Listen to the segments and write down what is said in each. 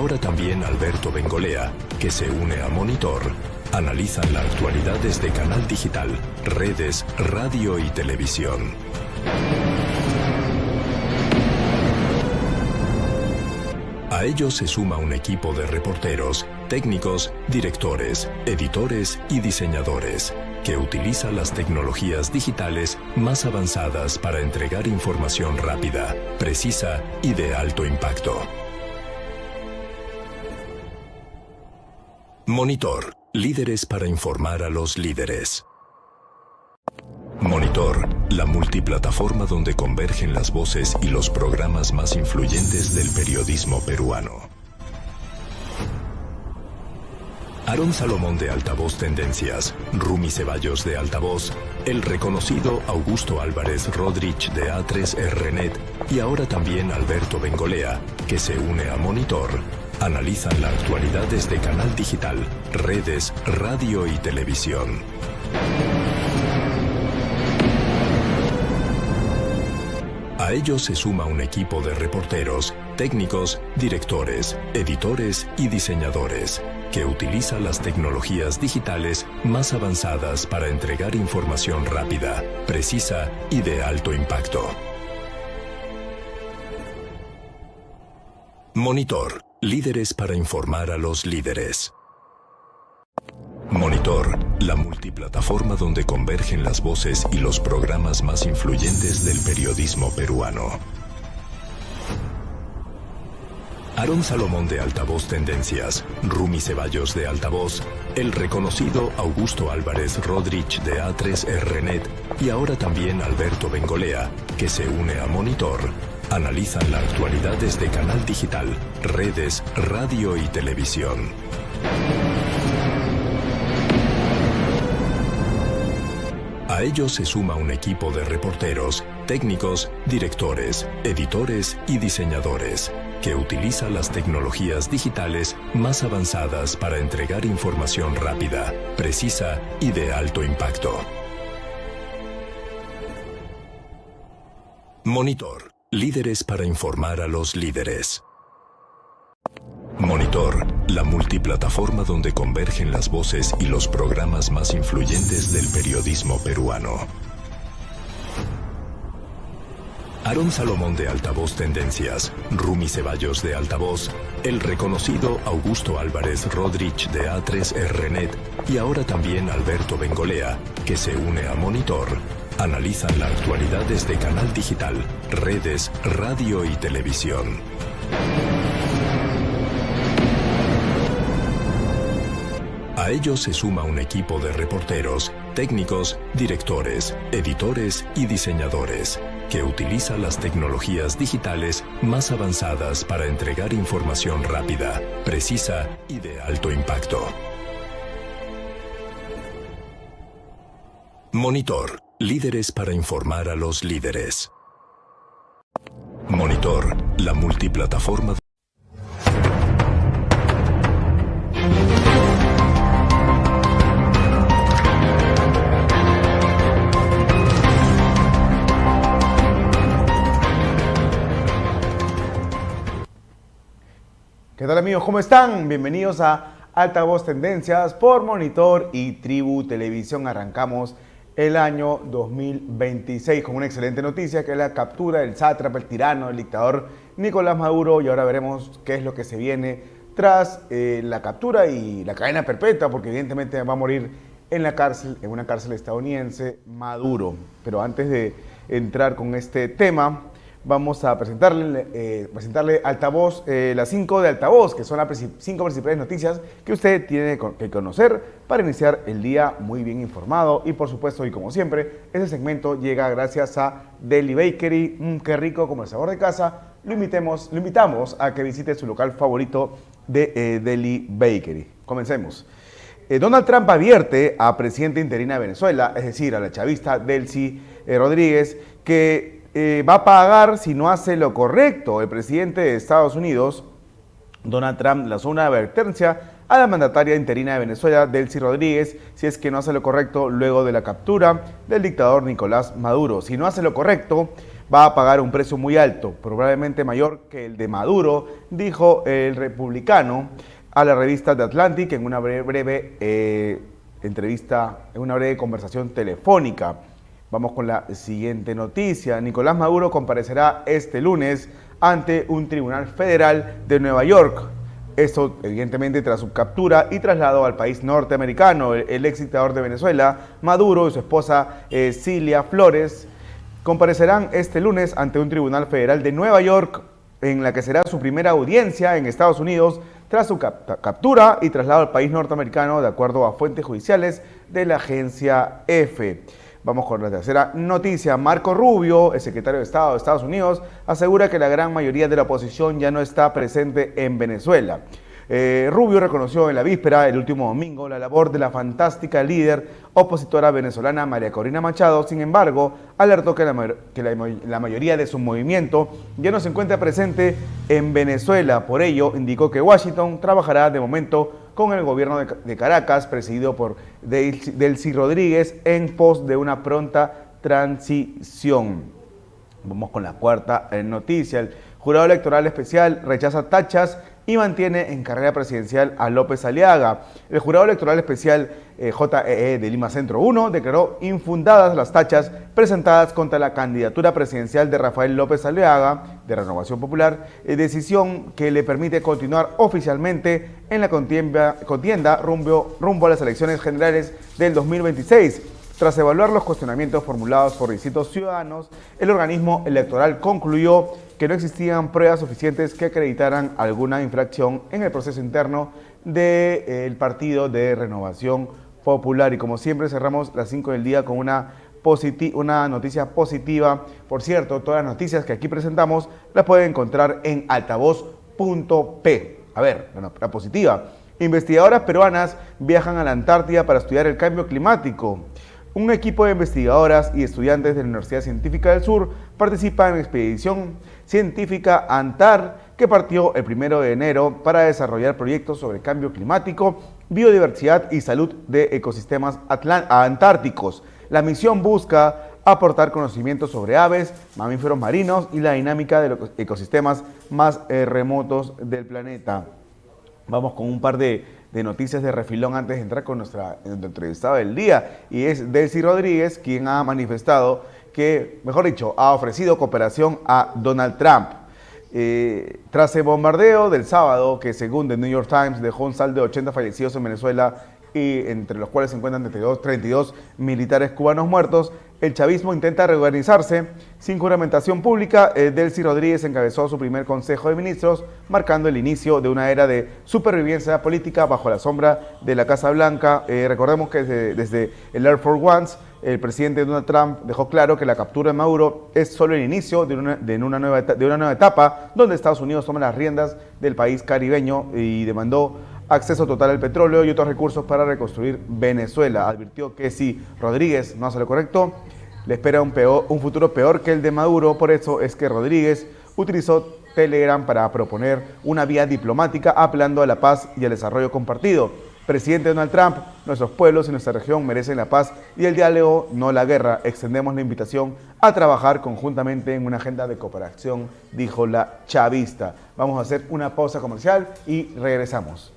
ahora también Alberto Bengolea, que se une a Monitor, analizan la actualidad desde Canal Digital, redes, radio y televisión. A ellos se suma un equipo de reporteros, técnicos, directores, editores y diseñadores, que utiliza las tecnologías digitales más avanzadas para entregar información rápida, precisa y de alto impacto. Monitor, líderes para informar a los líderes. Monitor, la multiplataforma donde convergen las voces y los programas más influyentes del periodismo peruano. Aarón Salomón de Altavoz Tendencias, Rumi Ceballos de Altavoz, el reconocido Augusto Álvarez Rodríguez de A3RNet y ahora también Alberto Bengolea, que se une a Monitor, analizan la actualidad desde Canal Digital, redes, radio y televisión. A ellos se suma un equipo de reporteros, técnicos, directores, editores y diseñadores, que utiliza las tecnologías digitales más avanzadas para entregar información rápida, precisa y de alto impacto. Monitor, líderes para informar a los líderes. Monitor, la multiplataforma donde convergen las voces y los programas más influyentes del periodismo peruano. Aarón Salomón de Altavoz Tendencias, Rumi Ceballos de Altavoz, el reconocido Augusto Álvarez Rodríguez de A3RNet y ahora también Alberto Bengolea, que se une a Monitor, analizan la actualidad desde Canal Digital, redes, radio y televisión. A ellos se suma un equipo de reporteros, técnicos, directores, editores y diseñadores, que utiliza las tecnologías digitales más avanzadas para entregar información rápida, precisa y de alto impacto. Monitor, líderes para informar a los líderes. Monitor, la multiplataforma donde convergen las voces y los programas más influyentes del periodismo peruano. Aarón Salomón de Altavoz Tendencias, Rumi Ceballos de Altavoz, el reconocido Augusto Álvarez Rodríguez de A3RNet y ahora también Alberto Bengolea, que se une a Monitor, analizan la actualidad desde Canal Digital, redes, radio y televisión. A ellos se suma un equipo de reporteros, técnicos, directores, editores y diseñadores, que utiliza las tecnologías digitales más avanzadas para entregar información rápida, precisa y de alto impacto. Monitor, líderes para informar a los líderes. Monitor, la multiplataforma. ¿Qué tal amigos? ¿Cómo están? Bienvenidos a Altavoz Tendencias por Monitor y Tribu Televisión. Arrancamos el año 2026 con una excelente noticia, que es la captura del sátrapa, el tirano, el dictador Nicolás Maduro, y ahora veremos qué es lo que se viene tras la captura y la cadena perpetua, porque evidentemente va a morir en la cárcel, en una cárcel estadounidense, Maduro. Pero antes de entrar con este tema, vamos a presentarle Altavoz, las 5 de Altavoz, que son las 5 principales noticias que usted tiene que conocer para iniciar el día muy bien informado. Y por supuesto, y como siempre, este segmento llega gracias a Deli Bakery. Qué rico, como el sabor de casa. Lo invitamos a que visite su local favorito de Deli Bakery. Comencemos. Donald Trump advierte a presidenta interina de Venezuela, es decir, a la chavista Delcy Rodríguez, que va a pagar si no hace lo correcto. El presidente de Estados Unidos, Donald Trump, lanzó una advertencia a la mandataria interina de Venezuela, Delcy Rodríguez, si es que no hace lo correcto luego de la captura del dictador Nicolás Maduro. Si no hace lo correcto, va a pagar un precio muy alto, probablemente mayor que el de Maduro, dijo el republicano a la revista The Atlantic en una breve entrevista, en una breve conversación telefónica. Vamos con la siguiente noticia. Nicolás Maduro comparecerá este lunes ante un tribunal federal de Nueva York. Esto, evidentemente, tras su captura y traslado al país norteamericano. El ex dictador de Venezuela, Maduro, y su esposa Cilia Flores comparecerán este lunes ante un tribunal federal de Nueva York, en la que será su primera audiencia en Estados Unidos tras su captura y traslado al país norteamericano, de acuerdo a fuentes judiciales de la agencia EFE. Vamos con la tercera noticia. Marco Rubio, el secretario de Estado de Estados Unidos, asegura que la gran mayoría de la oposición ya no está presente en Venezuela. Rubio reconoció en la víspera, el último domingo, la labor de la fantástica líder opositora venezolana María Corina Machado. Sin embargo, alertó que la mayoría de su movimiento ya no se encuentra presente en Venezuela. Por ello, indicó que Washington trabajará de momento con el gobierno de Caracas, presidido por Delcy Rodríguez, en pos de una pronta transición. Vamos con la cuarta noticia. El jurado electoral especial rechaza tachas y mantiene en carrera presidencial a López Aliaga. El jurado electoral especial JEE de Lima Centro 1 declaró infundadas las tachas presentadas contra la candidatura presidencial de Rafael López Aliaga, de Renovación Popular, decisión que le permite continuar oficialmente en la contienda rumbo a las elecciones generales del 2026. Tras evaluar los cuestionamientos formulados por distintos ciudadanos, el organismo electoral concluyó que no existían pruebas suficientes que acreditaran alguna infracción en el proceso interno del Partido de Renovación Popular. Y como siempre, cerramos las 5 del día con una noticia positiva. Por cierto, todas las noticias que aquí presentamos las pueden encontrar en altavoz.p. A ver, la positiva. Investigadoras peruanas viajan a la Antártida para estudiar el cambio climático. Un equipo de investigadoras y estudiantes de la Universidad Científica del Sur participa en la expedición científica ANTAR, que partió el 1 de enero para desarrollar proyectos sobre cambio climático, biodiversidad y salud de ecosistemas antárticos. La misión busca aportar conocimientos sobre aves, mamíferos marinos y la dinámica de los ecosistemas más remotos del planeta. Vamos con un par de noticias de refilón antes de entrar con nuestro entrevistado del día, y es Delcy Rodríguez, quien ha manifestado que, mejor dicho, ha ofrecido cooperación a Donald Trump. Tras el bombardeo del sábado, que según The New York Times dejó un saldo de 80 fallecidos en Venezuela, y entre los cuales se encuentran 32 militares cubanos muertos, el chavismo intenta reorganizarse. Sin juramentación pública, Delcy Rodríguez encabezó su primer Consejo de Ministros, marcando el inicio de una era de supervivencia política bajo la sombra de la Casa Blanca. Recordemos que desde el Air Force One, el presidente Donald Trump dejó claro que la captura de Maduro es solo el inicio de una nueva etapa donde Estados Unidos toma las riendas del país caribeño, y demandó acceso total al petróleo y otros recursos para reconstruir Venezuela. Advirtió que si Rodríguez no hace lo correcto, le espera un futuro peor que el de Maduro. Por eso es que Rodríguez utilizó Telegram para proponer una vía diplomática, apelando a la paz y al desarrollo compartido. Presidente Donald Trump, nuestros pueblos y nuestra región merecen la paz y el diálogo, no la guerra. Extendemos la invitación a trabajar conjuntamente en una agenda de cooperación, dijo la chavista. Vamos a hacer una pausa comercial y regresamos.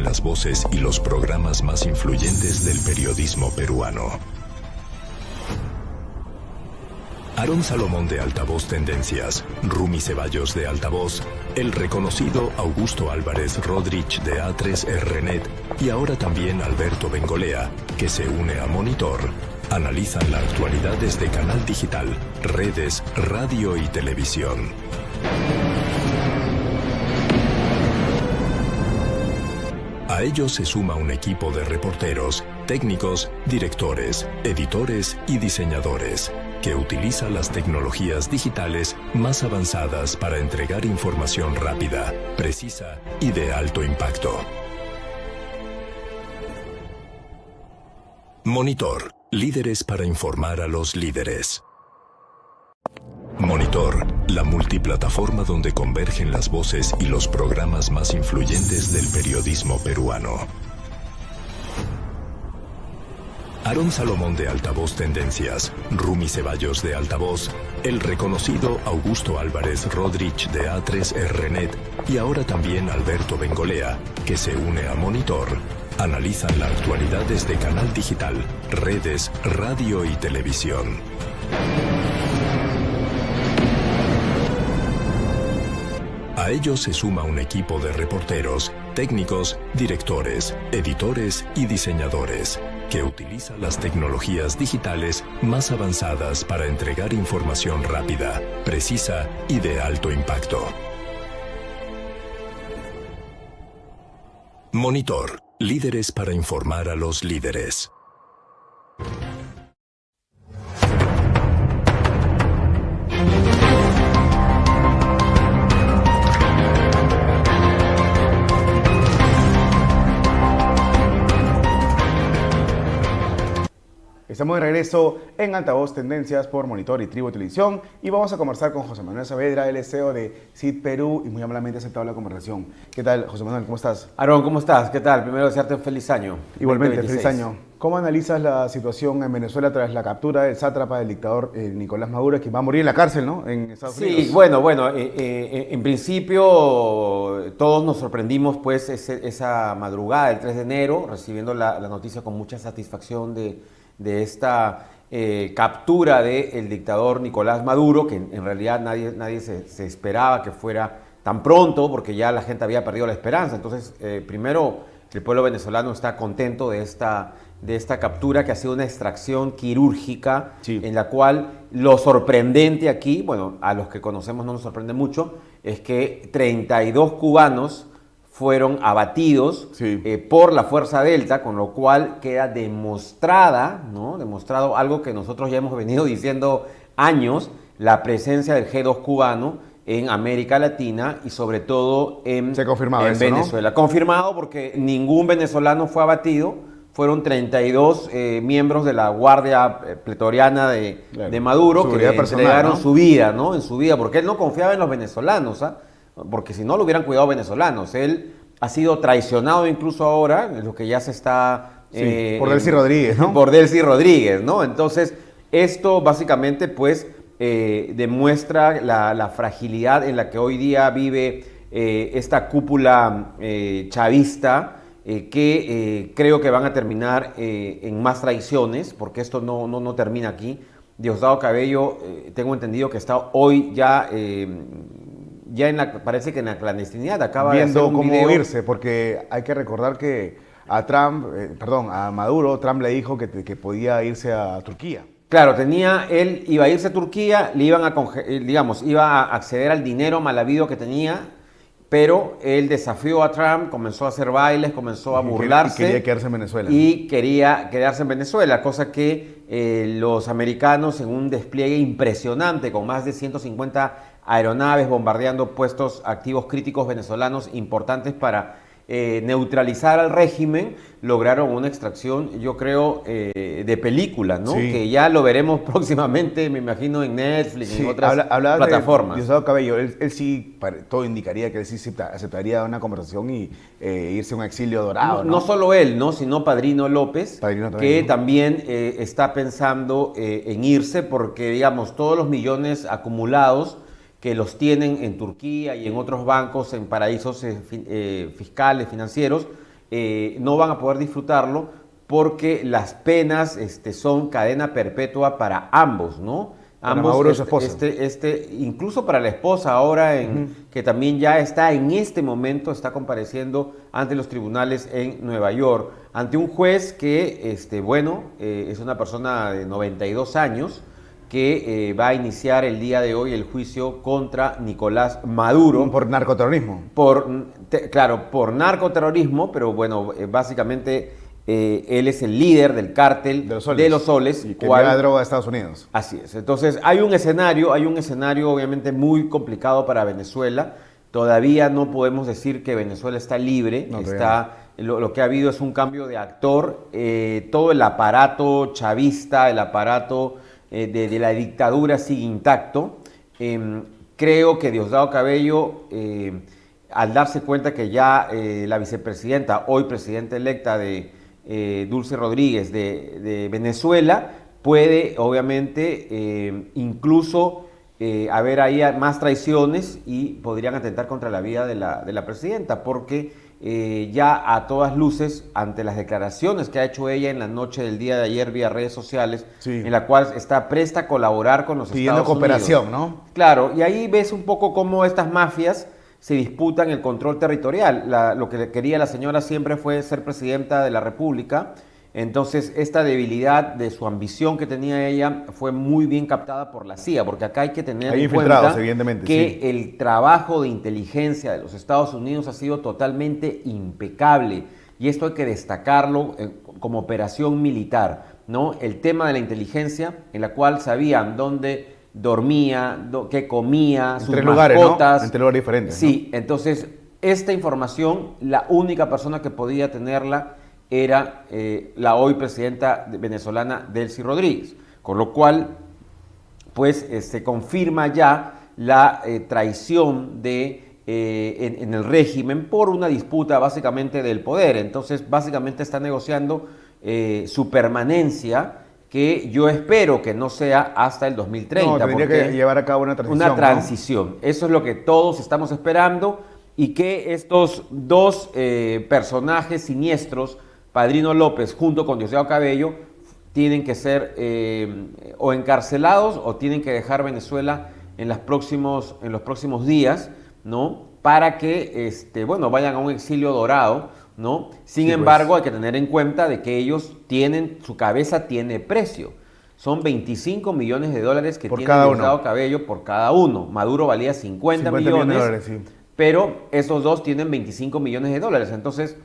Las voces y los programas más influyentes del periodismo peruano. Aarón Salomón de Altavoz Tendencias, Rumi Ceballos de Altavoz, el reconocido Augusto Álvarez Rodríguez de A3RNet y ahora también Alberto Bengolea, que se une a Monitor, analizan la actualidad desde canal digital, redes, radio y televisión. A ellos se suma un equipo de reporteros, técnicos, directores, editores y diseñadores. que utiliza las tecnologías digitales más avanzadas para entregar información rápida, precisa y de alto impacto. Monitor, líderes para informar a los líderes. Monitor, la multiplataforma donde convergen las voces y los programas más influyentes del periodismo peruano. Aarón Salomón de Altavoz Tendencias, Rumi Ceballos de Altavoz, el reconocido Augusto Álvarez Rodríguez de A3RNet y ahora también Alberto Bengolea, que se une a Monitor, analizan la actualidad desde canal digital, redes, radio y televisión. A ellos se suma un equipo de reporteros, técnicos, directores, editores y diseñadores, que utiliza las tecnologías digitales más avanzadas para entregar información rápida, precisa y de alto impacto. Monitor, líderes para informar a los líderes. Estamos de regreso en Altavoz Tendencias por Monitor y Tribu Televisión y vamos a conversar con José Manuel Saavedra, el CEO de CID Perú, y muy amablemente ha aceptado la conversación. ¿Qué tal, José Manuel? ¿Cómo estás? Aarón, ¿cómo estás? ¿Qué tal? Primero desearte un feliz año. Igualmente, 2026. feliz año. ¿Cómo analizas la situación en Venezuela tras la captura del sátrapa del dictador Nicolás Maduro, que va a morir en la cárcel, ¿no? En Estados Unidos. Sí, bueno, en principio todos nos sorprendimos pues esa madrugada del 3 de enero, recibiendo la noticia con mucha satisfacción de esta captura del dictador Nicolás Maduro, que en realidad nadie se esperaba que fuera tan pronto, porque ya la gente había perdido la esperanza. Entonces, primero, el pueblo venezolano está contento de esta captura, que ha sido una extracción quirúrgica, sí, en la cual lo sorprendente aquí, bueno, a los que conocemos no nos sorprende mucho, es que 32 cubanos fueron abatidos, sí, por la Fuerza Delta, con lo cual queda demostrado algo que nosotros ya hemos venido diciendo años, la presencia del G2 cubano en América Latina y sobre todo en Venezuela. ¿No? Confirmado porque ningún venezolano fue abatido, fueron 32 miembros de la Guardia Pretoriana de Maduro que le entregaron, ¿no?, su vida, ¿no? En su vida, porque él no confiaba en los venezolanos, ¿ah? Porque si no lo hubieran cuidado venezolanos. Él ha sido traicionado incluso ahora, en lo que ya se está... por Delcy Rodríguez, ¿no? Por Delcy Rodríguez, ¿no? Entonces, esto básicamente pues demuestra la fragilidad en la que hoy día vive esta cúpula chavista, que creo que van a terminar en más traiciones, porque esto no termina aquí. Diosdado Cabello, tengo entendido que está hoy ya parece que en la clandestinidad acaba viendo de hacer un cómo video. irse, porque hay que recordar que a Maduro, Trump le dijo que podía irse a Turquía. Claro, él iba a irse a Turquía, le iban iba a acceder al dinero mal habido que tenía, pero él desafió a Trump, comenzó a hacer bailes, comenzó a burlarse. Y quería quedarse en Venezuela. Y quería quedarse en Venezuela, cosa que los americanos, en un despliegue impresionante, con más de 150 aeronaves bombardeando puestos activos críticos venezolanos importantes para neutralizar al régimen, lograron una extracción, yo creo, de película, ¿no? Sí. Que ya lo veremos próximamente, me imagino, en Netflix y en otras plataformas. Diosdado Cabello, él sí, todo indicaría que él sí aceptaría una conversación y irse a un exilio dorado, ¿no? No solo él, ¿no?, sino Padrino López, que ¿no?, también está pensando en irse, porque, digamos, todos los millones acumulados que los tienen en Turquía y en otros bancos, en paraísos fiscales, financieros, no van a poder disfrutarlo porque las penas son cadena perpetua para ambos, ¿no? Para Maduro y su esposa. Incluso para la esposa ahora, que también ya está en este momento, está compareciendo ante los tribunales en Nueva York, ante un juez que, es una persona de 92 años, que va a iniciar el día de hoy el juicio contra Nicolás Maduro. Por narcoterrorismo. Claro, por narcoterrorismo, pero bueno, básicamente Él es el líder del cártel de los soles. Y que lleva droga a Estados Unidos. Así es. Entonces, hay un escenario obviamente muy complicado para Venezuela. Todavía no podemos decir que Venezuela está libre. Lo que ha habido es un cambio de actor. Todo el aparato chavista, el aparato de la dictadura sigue intacto. Creo que Diosdado Cabello, al darse cuenta que ya la vicepresidenta, hoy presidenta electa de Dulce Rodríguez de Venezuela, puede obviamente incluso haber ahí más traiciones y podrían atentar contra la vida de la presidenta, porque ya a todas luces, ante las declaraciones que ha hecho ella en la noche del día de ayer vía redes sociales, en la cual está presta a colaborar con los Estados Unidos. Pidiendo cooperación, ¿no? Claro, y ahí ves un poco cómo estas mafias se disputan el control territorial. Lo que quería la señora siempre fue ser presidenta de la República. Entonces, esta debilidad de su ambición que tenía ella fue muy bien captada por la CIA, porque acá hay que tener en cuenta que el trabajo de inteligencia de los Estados Unidos ha sido totalmente impecable, y esto hay que destacarlo como operación militar, ¿no? El tema de la inteligencia, en la cual sabían dónde dormía, qué comía, sus mascotas. ¿no? En 3 lugares diferentes. Sí, ¿no? Entonces, esta información, la única persona que podía tenerla era la hoy presidenta venezolana Delcy Rodríguez, con lo cual pues se confirma ya la traición en el régimen por una disputa básicamente del poder. Entonces básicamente está negociando su permanencia, que yo espero que no sea hasta el 2030. No, tendría que llevar a cabo una transición. Una transición, ¿no? Eso es lo que todos estamos esperando, y que estos dos personajes siniestros, Padrino López junto con Diosdado Cabello, tienen que ser o encarcelados o tienen que dejar Venezuela en los próximos días, ¿no? Para que vayan a un exilio dorado, ¿no? Sin embargo, hay que tener en cuenta de que ellos su cabeza tiene precio. Son 25 millones de dólares que tiene Diosdado Cabello por cada uno. Maduro valía 50 millones de dólares, sí. Pero esos dos tienen 25 millones de dólares. Entonces,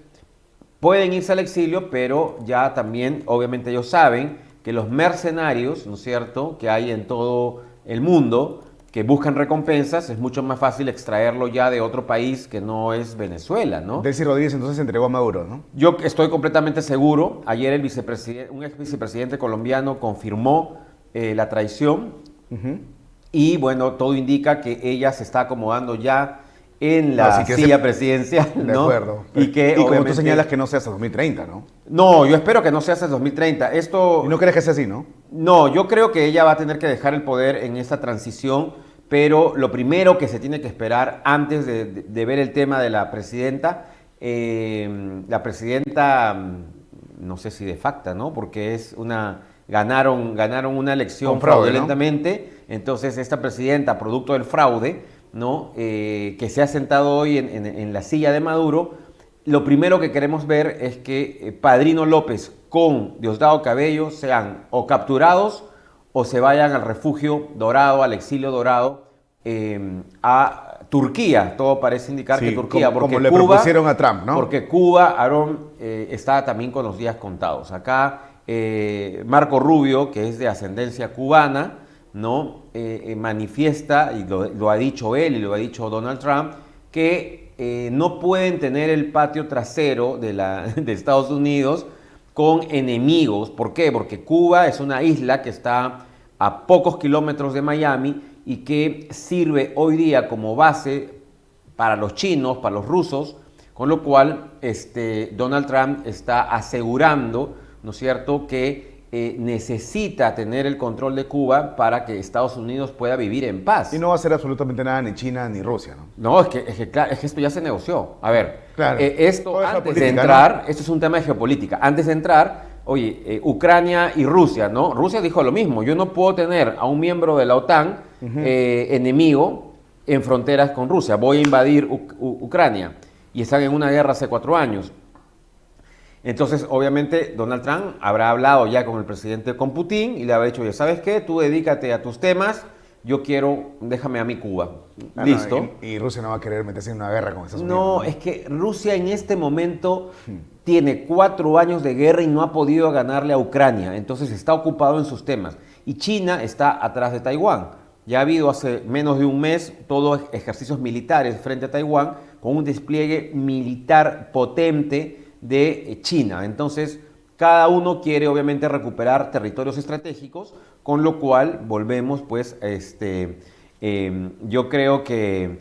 pueden irse al exilio, pero ya también, obviamente, ellos saben que los mercenarios, ¿no es cierto?, que hay en todo el mundo, que buscan recompensas, es mucho más fácil extraerlo ya de otro país que no es Venezuela, ¿no? Delcy Rodríguez entonces se entregó a Maduro, ¿no? Yo estoy completamente seguro. Ayer un ex vicepresidente colombiano confirmó la traición. Y bueno, todo indica que ella se está acomodando ya en la silla presidencial, ¿no? De acuerdo. Y como tú señalas, que no sea hasta 2030, ¿no? No, yo espero que no sea hasta 2030. ¿Y no crees que sea así, no? No, yo creo que ella va a tener que dejar el poder en esta transición, pero lo primero que se tiene que esperar antes de ver el tema de la presidenta, no sé si de facto, ¿no? Porque ganaron una elección fraudulentamente, ¿no? Entonces esta presidenta, producto del fraude, ¿no? Que se ha sentado hoy en la silla de Maduro, lo primero que queremos ver es que Padrino López con Diosdado Cabello sean o capturados o se vayan al refugio dorado, al exilio dorado, a Turquía. Todo parece indicar que Turquía, como le propusieron a Trump, ¿no? Porque Cuba, Aarón, está también con los días contados. Acá Marco Rubio, que es de ascendencia cubana, ¿no? Manifiesta, y lo ha dicho él y lo ha dicho Donald Trump, que no pueden tener el patio trasero de Estados Unidos con enemigos. ¿Por qué? Porque Cuba es una isla que está a pocos kilómetros de Miami y que sirve hoy día como base para los chinos, para los rusos, con lo cual Donald Trump está asegurando, ¿no es cierto?, que necesita tener el control de Cuba para que Estados Unidos pueda vivir en paz. Y no va a hacer absolutamente nada ni China ni Rusia, ¿no? No, es que esto ya se negoció. A ver, claro. Esto antes de entrar, ¿no? Esto es un tema de geopolítica. Antes de entrar, oye, Ucrania y Rusia, ¿no? Rusia dijo lo mismo. Yo no puedo tener a un miembro de la OTAN enemigo en fronteras con Rusia. Voy a invadir Ucrania. Y están en una guerra hace 4 años. Entonces, obviamente, Donald Trump habrá hablado ya con el presidente, con Putin, y le habrá dicho, oye, ¿sabes qué? Tú dedícate a tus temas, yo quiero, déjame a mi Cuba. Listo. No, y Rusia no va a querer meterse en una guerra con Estados Unidos. No, es que Rusia en este momento tiene 4 años de guerra y no ha podido ganarle a Ucrania. Entonces está ocupado en sus temas. Y China está atrás de Taiwán. Ya ha habido hace menos de un mes todos ejercicios militares frente a Taiwán con un despliegue militar potente de China. Entonces, cada uno quiere obviamente recuperar territorios estratégicos, con lo cual volvemos pues, yo creo que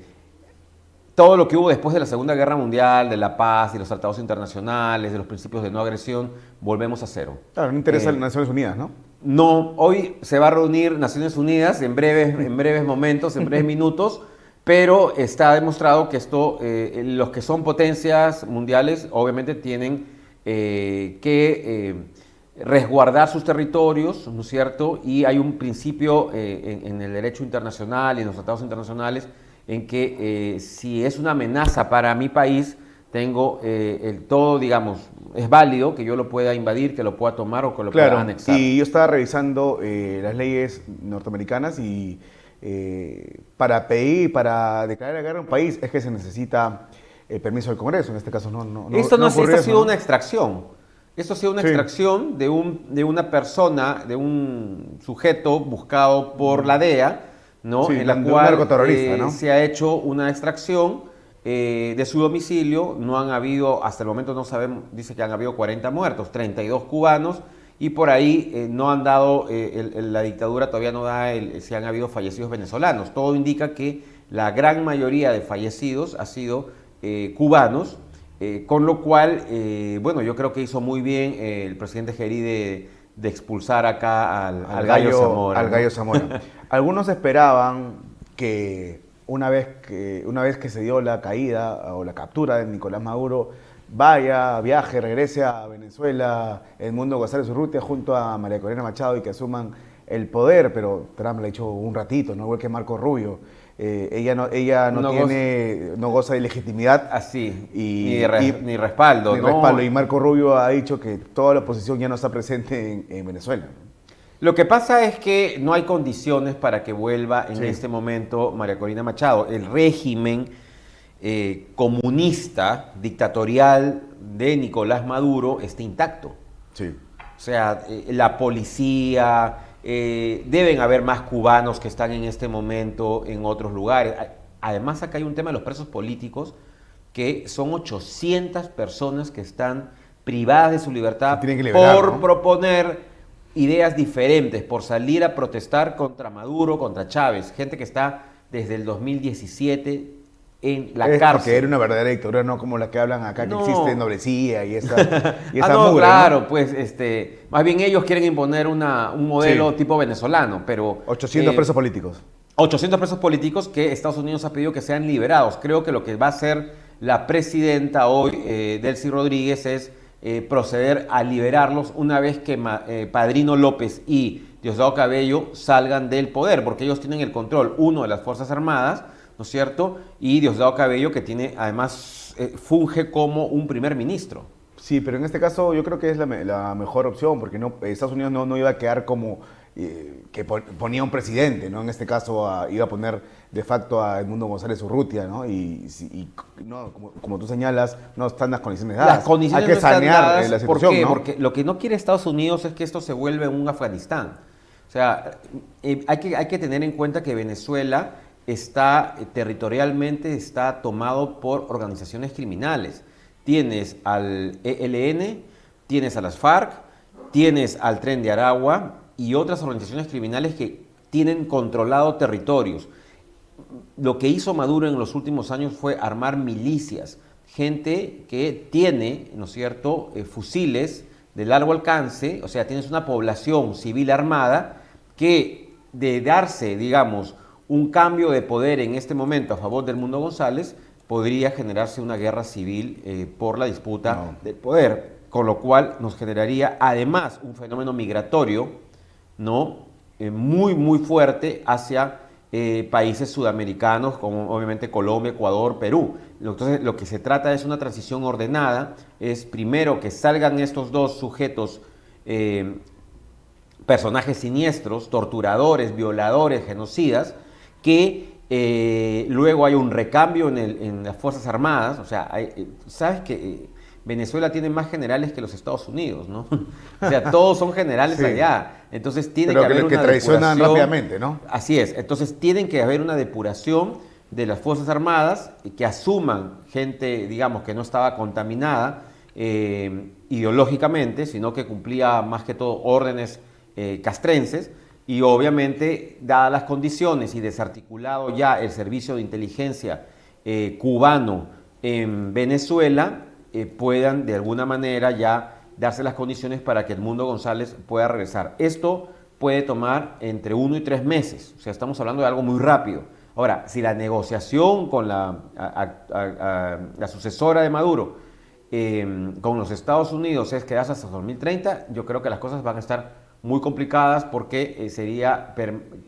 todo lo que hubo después de la Segunda Guerra Mundial, de la paz, de los tratados internacionales, de los principios de no agresión, volvemos a cero. Claro, no interesa las Naciones Unidas, ¿no? No, hoy se va a reunir Naciones Unidas en breves momentos, en breves minutos, pero está demostrado que esto, los que son potencias mundiales, obviamente tienen que resguardar sus territorios, ¿no es cierto? Y hay un principio en el derecho internacional y en los tratados internacionales en que si es una amenaza para mi país, tengo todo, digamos, es válido que yo lo pueda invadir, que lo pueda tomar o que lo pueda anexar. Y yo estaba revisando las leyes norteamericanas y para declarar la guerra a un país es que se necesita el permiso del Congreso. En este caso esto ha sido una extracción. Esto ha sido una extracción de una persona, de un sujeto buscado por la DEA, ¿no? Sí, en la cual ¿no? se ha hecho una extracción de su domicilio. No han habido, hasta el momento no sabemos, dice que han habido 40 muertos, 32 cubanos, y por ahí no han dado, la dictadura todavía no da si han habido fallecidos venezolanos. Todo indica que la gran mayoría de fallecidos ha sido cubanos, con lo cual, bueno, yo creo que hizo muy bien el presidente Gerí de expulsar acá al Gallo Zamora. Al Gallo Zamora. Algunos esperaban que una vez que se dio la caída o la captura de Nicolás Maduro, viaje, regrese a Venezuela Edmundo González Urrutia junto a María Corina Machado y que asuman el poder, pero Trump le ha hecho un ratito, ¿no? Igual que Marco Rubio. Ella no goza de legitimidad. Así, ni respaldo. Y Marco Rubio ha dicho que toda la oposición ya no está presente en Venezuela. Lo que pasa es que no hay condiciones para que vuelva en este momento María Corina Machado. El régimen comunista, dictatorial de Nicolás Maduro está intacto. Sí. O sea, la policía, deben haber más cubanos que están en este momento en otros lugares. Además, acá hay un tema de los presos políticos, que son 800 personas que están privadas de su libertad por proponer ideas diferentes, por salir a protestar contra Maduro, contra Chávez. Gente que está desde el 2017 en la cárcel. Porque era una verdadera dictadura, no como la que hablan acá, que existe noblecía y esa mugre, claro, ¿no? Pues más bien ellos quieren imponer un modelo tipo venezolano, pero 800 presos políticos. 800 presos políticos que Estados Unidos ha pedido que sean liberados. Creo que lo que va a hacer la presidenta hoy, Delcy Rodríguez, es proceder a liberarlos una vez que Padrino López y Diosdado Cabello salgan del poder, porque ellos tienen el control, uno, de las Fuerzas Armadas, ¿no es cierto? Y Diosdado Cabello, que tiene, además, funge como un primer ministro. Sí, pero en este caso yo creo que es la mejor opción, porque Estados Unidos no iba a quedar como que ponía un presidente, ¿no? En este caso iba a poner de facto a Edmundo González Urrutia, ¿no? Y no, como tú señalas, no están las condiciones dadas. Las condiciones hay que sanear la situación, ¿por qué? ¿no? Porque lo que no quiere Estados Unidos es que esto se vuelva un Afganistán. O sea, hay que tener en cuenta que Venezuela territorialmente está tomado por organizaciones criminales. Tienes al ELN, tienes a las FARC, tienes al Tren de Aragua y otras organizaciones criminales que tienen controlado territorios. Lo que hizo Maduro en los últimos años fue armar milicias, gente que tiene, ¿no es cierto?, fusiles de largo alcance. O sea, tienes una población civil armada que, de darse, digamos, un cambio de poder en este momento a favor del Edmundo González, podría generarse una guerra civil por la disputa del poder, con lo cual nos generaría además un fenómeno migratorio, ¿no? Muy, muy fuerte hacia países sudamericanos, como obviamente Colombia, Ecuador, Perú. Entonces, lo que se trata es una transición ordenada, es primero que salgan estos dos sujetos personajes siniestros, torturadores, violadores, genocidas, que luego hay un recambio en las Fuerzas Armadas. O sea, sabes que Venezuela tiene más generales que los Estados Unidos, ¿no? O sea, todos son generales allá. Entonces tiene que haber una traicionan rápidamente, ¿no? Así es. Entonces tienen que haber una depuración de las Fuerzas Armadas, que asuman gente, digamos, que no estaba contaminada ideológicamente, sino que cumplía más que todo órdenes castrenses. Y obviamente, dadas las condiciones y desarticulado ya el servicio de inteligencia cubano en Venezuela, puedan de alguna manera ya darse las condiciones para que Edmundo González pueda regresar. Esto puede tomar entre 1 y 3 meses, o sea, estamos hablando de algo muy rápido. Ahora, si la negociación con la sucesora de Maduro, con los Estados Unidos, es quedarse hasta 2030, yo creo que las cosas van a estar muy complicadas, porque sería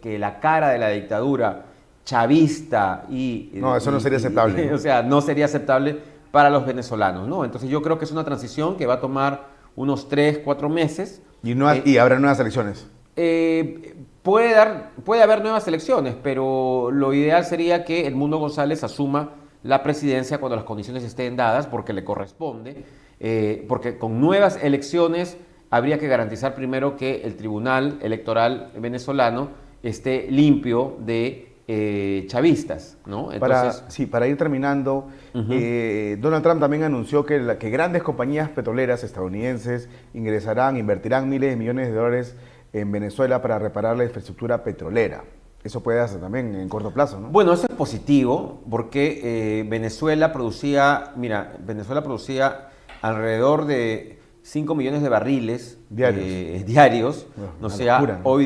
que la cara de la dictadura chavista No, eso no sería aceptable. O sea, no sería aceptable para los venezolanos, ¿no? Entonces yo creo que es una transición que va a tomar unos 3, 4 meses. ¿Y habrá nuevas elecciones? Puede haber nuevas elecciones, pero lo ideal sería que Edmundo González asuma la presidencia cuando las condiciones estén dadas, porque le corresponde, porque con nuevas elecciones habría que garantizar primero que el Tribunal Electoral venezolano esté limpio de chavistas, ¿no? Entonces, para ir terminando, Donald Trump también anunció que grandes compañías petroleras estadounidenses invertirán miles de millones de dólares en Venezuela para reparar la infraestructura petrolera. Eso puede hacer también en corto plazo, ¿no? Bueno, eso es positivo, porque Venezuela producía alrededor de 5 millones de barriles diarios. O sea, locura, ¿no? Hoy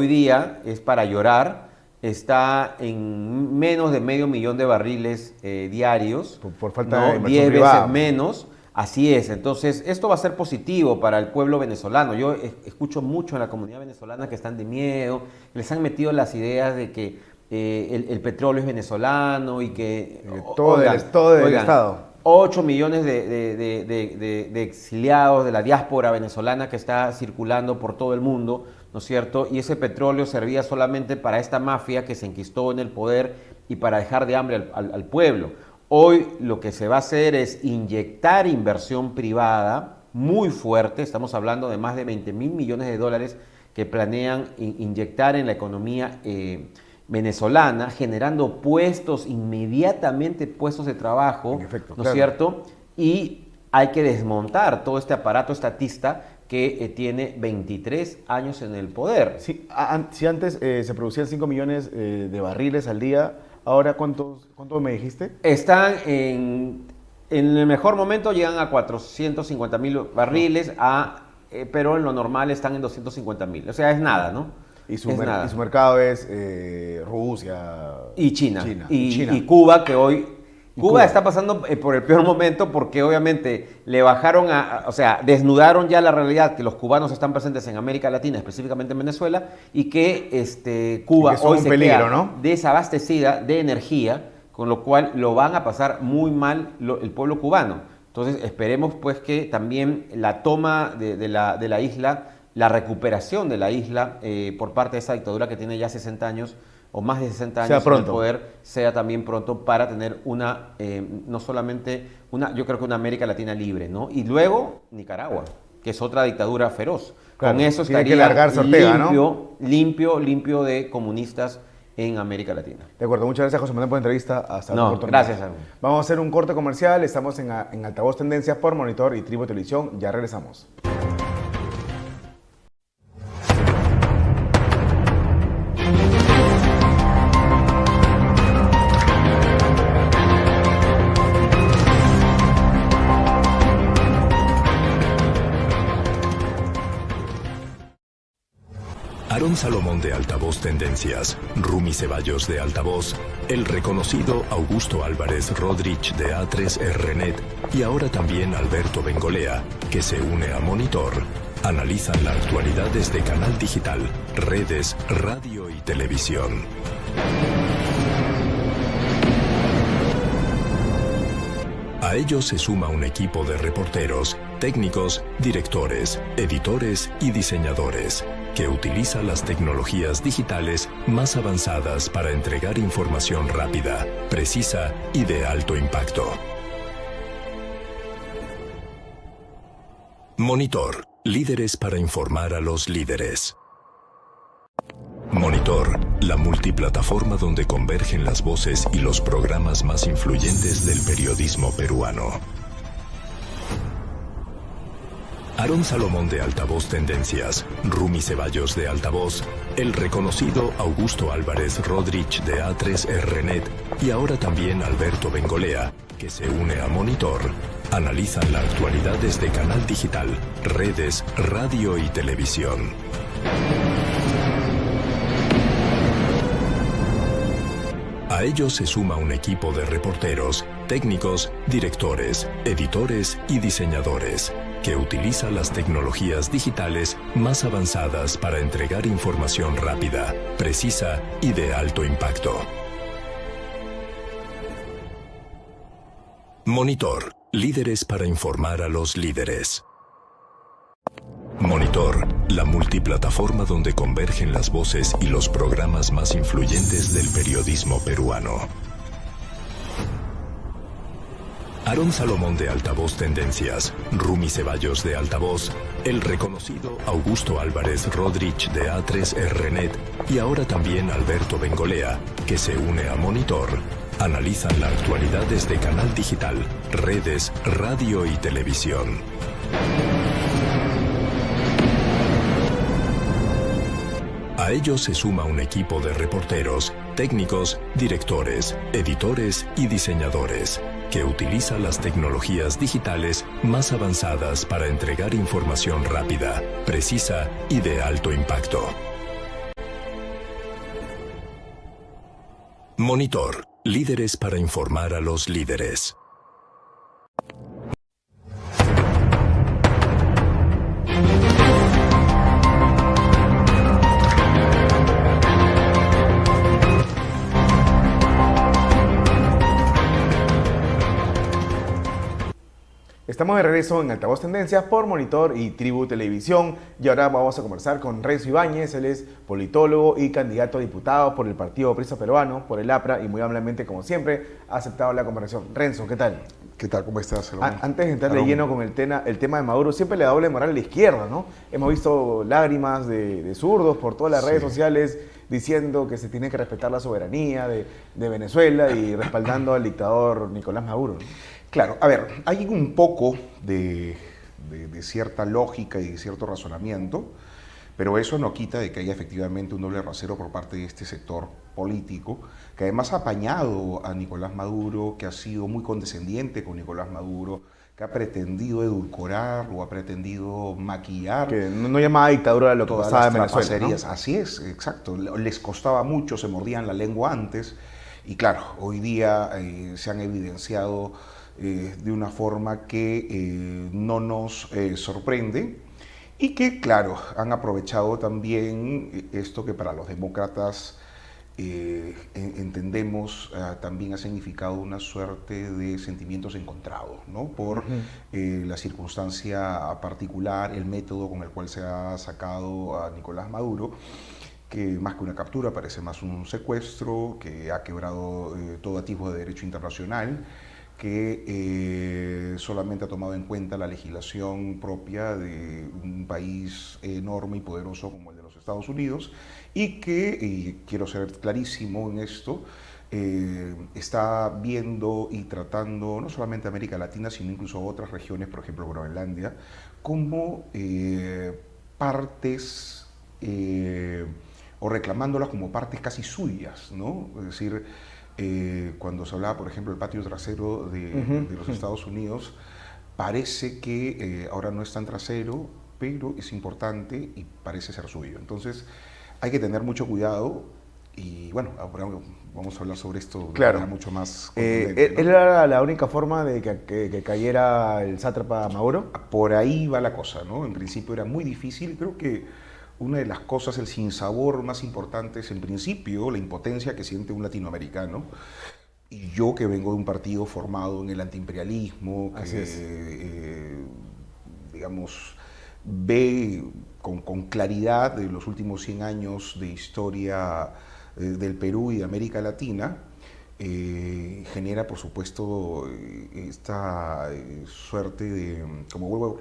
día es para llorar. Está en menos de medio millón de barriles diarios. Por falta de inversión 10 privada. veces menos. Así es. Entonces, esto va a ser positivo para el pueblo venezolano. Yo escucho mucho en la comunidad venezolana que están de miedo, les han metido las ideas de que el petróleo es venezolano y que... todo del Estado. 8 millones de exiliados de la diáspora venezolana que está circulando por todo el mundo, ¿no es cierto? Y ese petróleo servía solamente para esta mafia que se enquistó en el poder y para dejar de hambre al pueblo. Hoy lo que se va a hacer es inyectar inversión privada muy fuerte. Estamos hablando de más de 20.000 millones de dólares que planean inyectar en la economía venezolana, generando inmediatamente puestos de trabajo, ¿no es cierto? Y hay que desmontar todo este aparato estatista que tiene 23 años en el poder. Sí, si antes se producían 5 millones de barriles al día, ahora ¿cuánto me dijiste? Están en el mejor momento llegan a 450.000 barriles, pero en lo normal están en 250.000. O sea, es nada, ¿no? Y su mercado es Rusia y China. Y Cuba, que hoy... Cuba está pasando por el peor momento, porque obviamente le bajaron o sea, desnudaron ya la realidad que los cubanos están presentes en América Latina, específicamente en Venezuela, y que Cuba hoy se queda desabastecida de energía, con lo cual lo van a pasar muy mal el pueblo cubano. Entonces esperemos pues que también la toma de la isla, la recuperación de la isla por parte de esa dictadura que tiene ya 60 años, o más de 60 años en el poder, sea también pronto, para tener no solamente yo creo que una América Latina libre, ¿no? Y luego Nicaragua, que es otra dictadura feroz. Claro, con eso estaría limpio de comunistas en América Latina. De acuerdo, muchas gracias, José Manuel, por la entrevista. Hasta luego. Gracias. Vamos a hacer un corte comercial. Estamos en Altavoz Tendencias por Monitor y Tribu Televisión. Ya regresamos. Aarón Salomón de Altavoz Tendencias, Rumi Ceballos de Altavoz, el reconocido Augusto Álvarez Rodríguez de A3RNet y ahora también Alberto Bengolea, que se une a Monitor, analizan la actualidad desde canal digital, redes, radio y televisión. A ellos se suma un equipo de reporteros, técnicos, directores, editores y diseñadores. que utiliza las tecnologías digitales más avanzadas para entregar información rápida, precisa y de alto impacto. Monitor, líderes para informar a los líderes. Monitor, la multiplataforma donde convergen las voces y los programas más influyentes del periodismo peruano. Aarón Salomón de Altavoz Tendencias, Rumi Ceballos de Altavoz, el reconocido Augusto Álvarez Rodríguez de A3RNet y ahora también Alberto Bengolea, que se une a Monitor, analizan la actualidad desde canal digital, redes, radio y televisión. A ellos se suma un equipo de reporteros, técnicos, directores, editores y diseñadores, que utiliza las tecnologías digitales más avanzadas para entregar información rápida, precisa y de alto impacto. Monitor, líderes para informar a los líderes. Monitor, la multiplataforma donde convergen las voces y los programas más influyentes del periodismo peruano. Aarón Salomón de Altavoz Tendencias, Rumi Ceballos de Altavoz, el reconocido Augusto Álvarez Rodríguez de A3RNet y ahora también Alberto Bengolea, que se une a Monitor, analizan la actualidad desde canal digital, redes, radio y televisión. A ellos se suma un equipo de reporteros, técnicos, directores, editores y diseñadores, que utiliza las tecnologías digitales más avanzadas para entregar información rápida, precisa y de alto impacto. Monitor, líderes para informar a los líderes. Estamos de regreso en Altavoz Tendencias por Monitor y Tribu Televisión y ahora vamos a conversar con Renzo Ibáñez. Él es politólogo y candidato a diputado por el Partido Aprista Peruano, por el APRA, y muy amablemente, como siempre, ha aceptado la conversación. Renzo, ¿qué tal? ¿Qué tal? ¿Cómo estás, Salomón? Antes de entrar de lleno con el tema de Maduro, siempre le da doble moral a la izquierda, ¿no? Hemos visto lágrimas de zurdos por todas las redes sociales diciendo que se tiene que respetar la soberanía de Venezuela y respaldando al dictador Nicolás Maduro, ¿no? Claro, a ver, hay un poco de cierta lógica y de cierto razonamiento, pero eso no quita de que haya efectivamente un doble rasero por parte de este sector político, que además ha apañado a Nicolás Maduro, que ha sido muy condescendiente con Nicolás Maduro, que ha pretendido edulcorar o ha pretendido maquillar. Que no llamaba dictadura a lo que pasaba en Venezuela, ¿no? Así es, exacto. Les costaba mucho, se mordían la lengua antes, y claro, hoy día se han evidenciado de una forma que no nos sorprende y que, claro, han aprovechado también esto que para los demócratas entendemos también ha significado una suerte de sentimientos encontrados, ¿no? Por la circunstancia particular, el método con el cual se ha sacado a Nicolás Maduro, que más que una captura parece más un secuestro, que ha quebrado todo atisbo de derecho internacional, que solamente ha tomado en cuenta la legislación propia de un país enorme y poderoso como el de los Estados Unidos y que, y quiero ser clarísimo en esto, está viendo y tratando no solamente América Latina, sino incluso otras regiones, por ejemplo Groenlandia, como partes o reclamándolas como partes casi suyas, ¿no? Es decir, cuando se hablaba, por ejemplo, del patio trasero de los Estados Unidos, parece que ahora no es tan trasero, pero es importante y parece ser suyo. Entonces, hay que tener mucho cuidado y, bueno, ahora vamos a hablar sobre esto de manera mucho más contundente, ¿no? ¿Él era la única forma de que cayera el sátrapa Maduro? Por ahí va la cosa, ¿no? En principio era muy difícil y creo que una de las cosas, el sinsabor más importante es en principio la impotencia que siente un latinoamericano. Y yo que vengo de un partido formado en el antiimperialismo, que digamos, ve con claridad de los últimos 100 años de historia del Perú y de América Latina, genera, por supuesto, esta suerte de, como vuelvo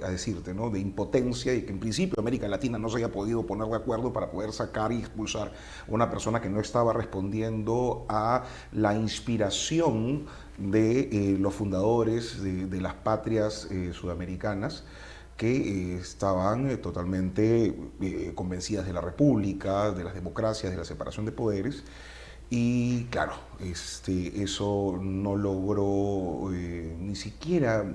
a decirte, ¿no?, de impotencia, y que en principio América Latina no se haya podido poner de acuerdo para poder sacar y expulsar a una persona que no estaba respondiendo a la inspiración de los fundadores de las patrias sudamericanas, que estaban totalmente convencidas de la república, de las democracias, de la separación de poderes. Y claro, eso no logró ni siquiera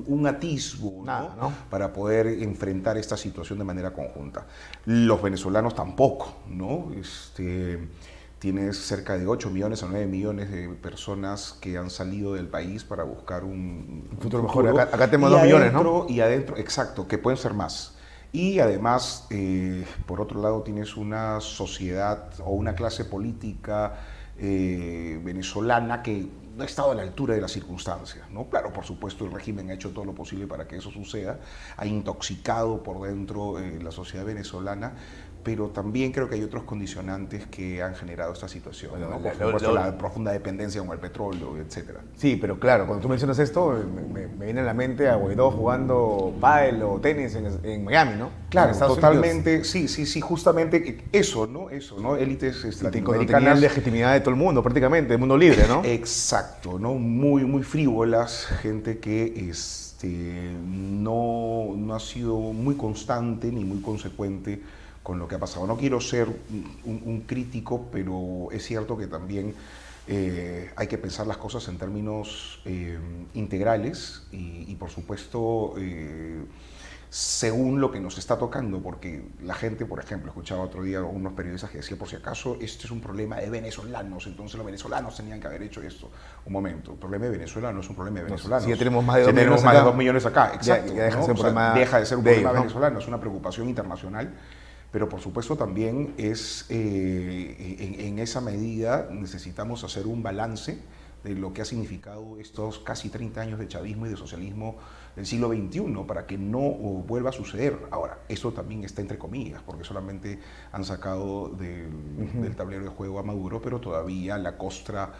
un atisbo, nada, ¿no?, para poder enfrentar esta situación de manera conjunta. Los venezolanos tampoco, ¿no? Tienes cerca de 8 millones a 9 millones de personas que han salido del país para buscar un futuro mejor. Acá tenemos 2 millones, ¿no? Y adentro, exacto, que pueden ser más. Y además, por otro lado, tienes una sociedad o una clase política venezolana que no ha estado a la altura de las circunstancias, ¿no? Claro, por supuesto, el régimen ha hecho todo lo posible para que eso suceda, ha intoxicado por dentro la sociedad venezolana, pero también creo que hay otros condicionantes que han generado esta situación, bueno, ¿no? Por supuesto, la profunda dependencia con el petróleo, etcétera. Sí, pero claro, cuando tú mencionas esto, me viene a la mente a Guaidó jugando pádel o tenis en Miami, ¿no? Claro, totalmente, sí, justamente eso, ¿no? Élites latinoamericanas. Tenían legitimidad de todo el mundo, prácticamente, del mundo libre, ¿no? Exacto, ¿no? Muy frívolas, gente que no ha sido muy constante ni muy consecuente con lo que ha pasado. No quiero ser un crítico, pero es cierto que también hay que pensar las cosas en términos integrales y por supuesto, según lo que nos está tocando, porque la gente, por ejemplo, escuchaba otro día a unos periodistas que decían, por si acaso, este es un problema de venezolanos, entonces los venezolanos tenían que haber hecho esto. Un momento, el problema de Venezuela no es un problema de venezolanos. Si ya tenemos más de 2 millones acá. Más de 2 millones acá, exacto. Ya deja, ¿no? Deja de ser un problema ellos, venezolano, ¿no? Es una preocupación internacional. Pero por supuesto también en esa medida necesitamos hacer un balance de lo que ha significado estos casi 30 años de chavismo y de socialismo del siglo XXI para que no vuelva a suceder. Ahora, eso también está entre comillas, porque solamente han sacado del tablero de juego a Maduro, pero todavía la costra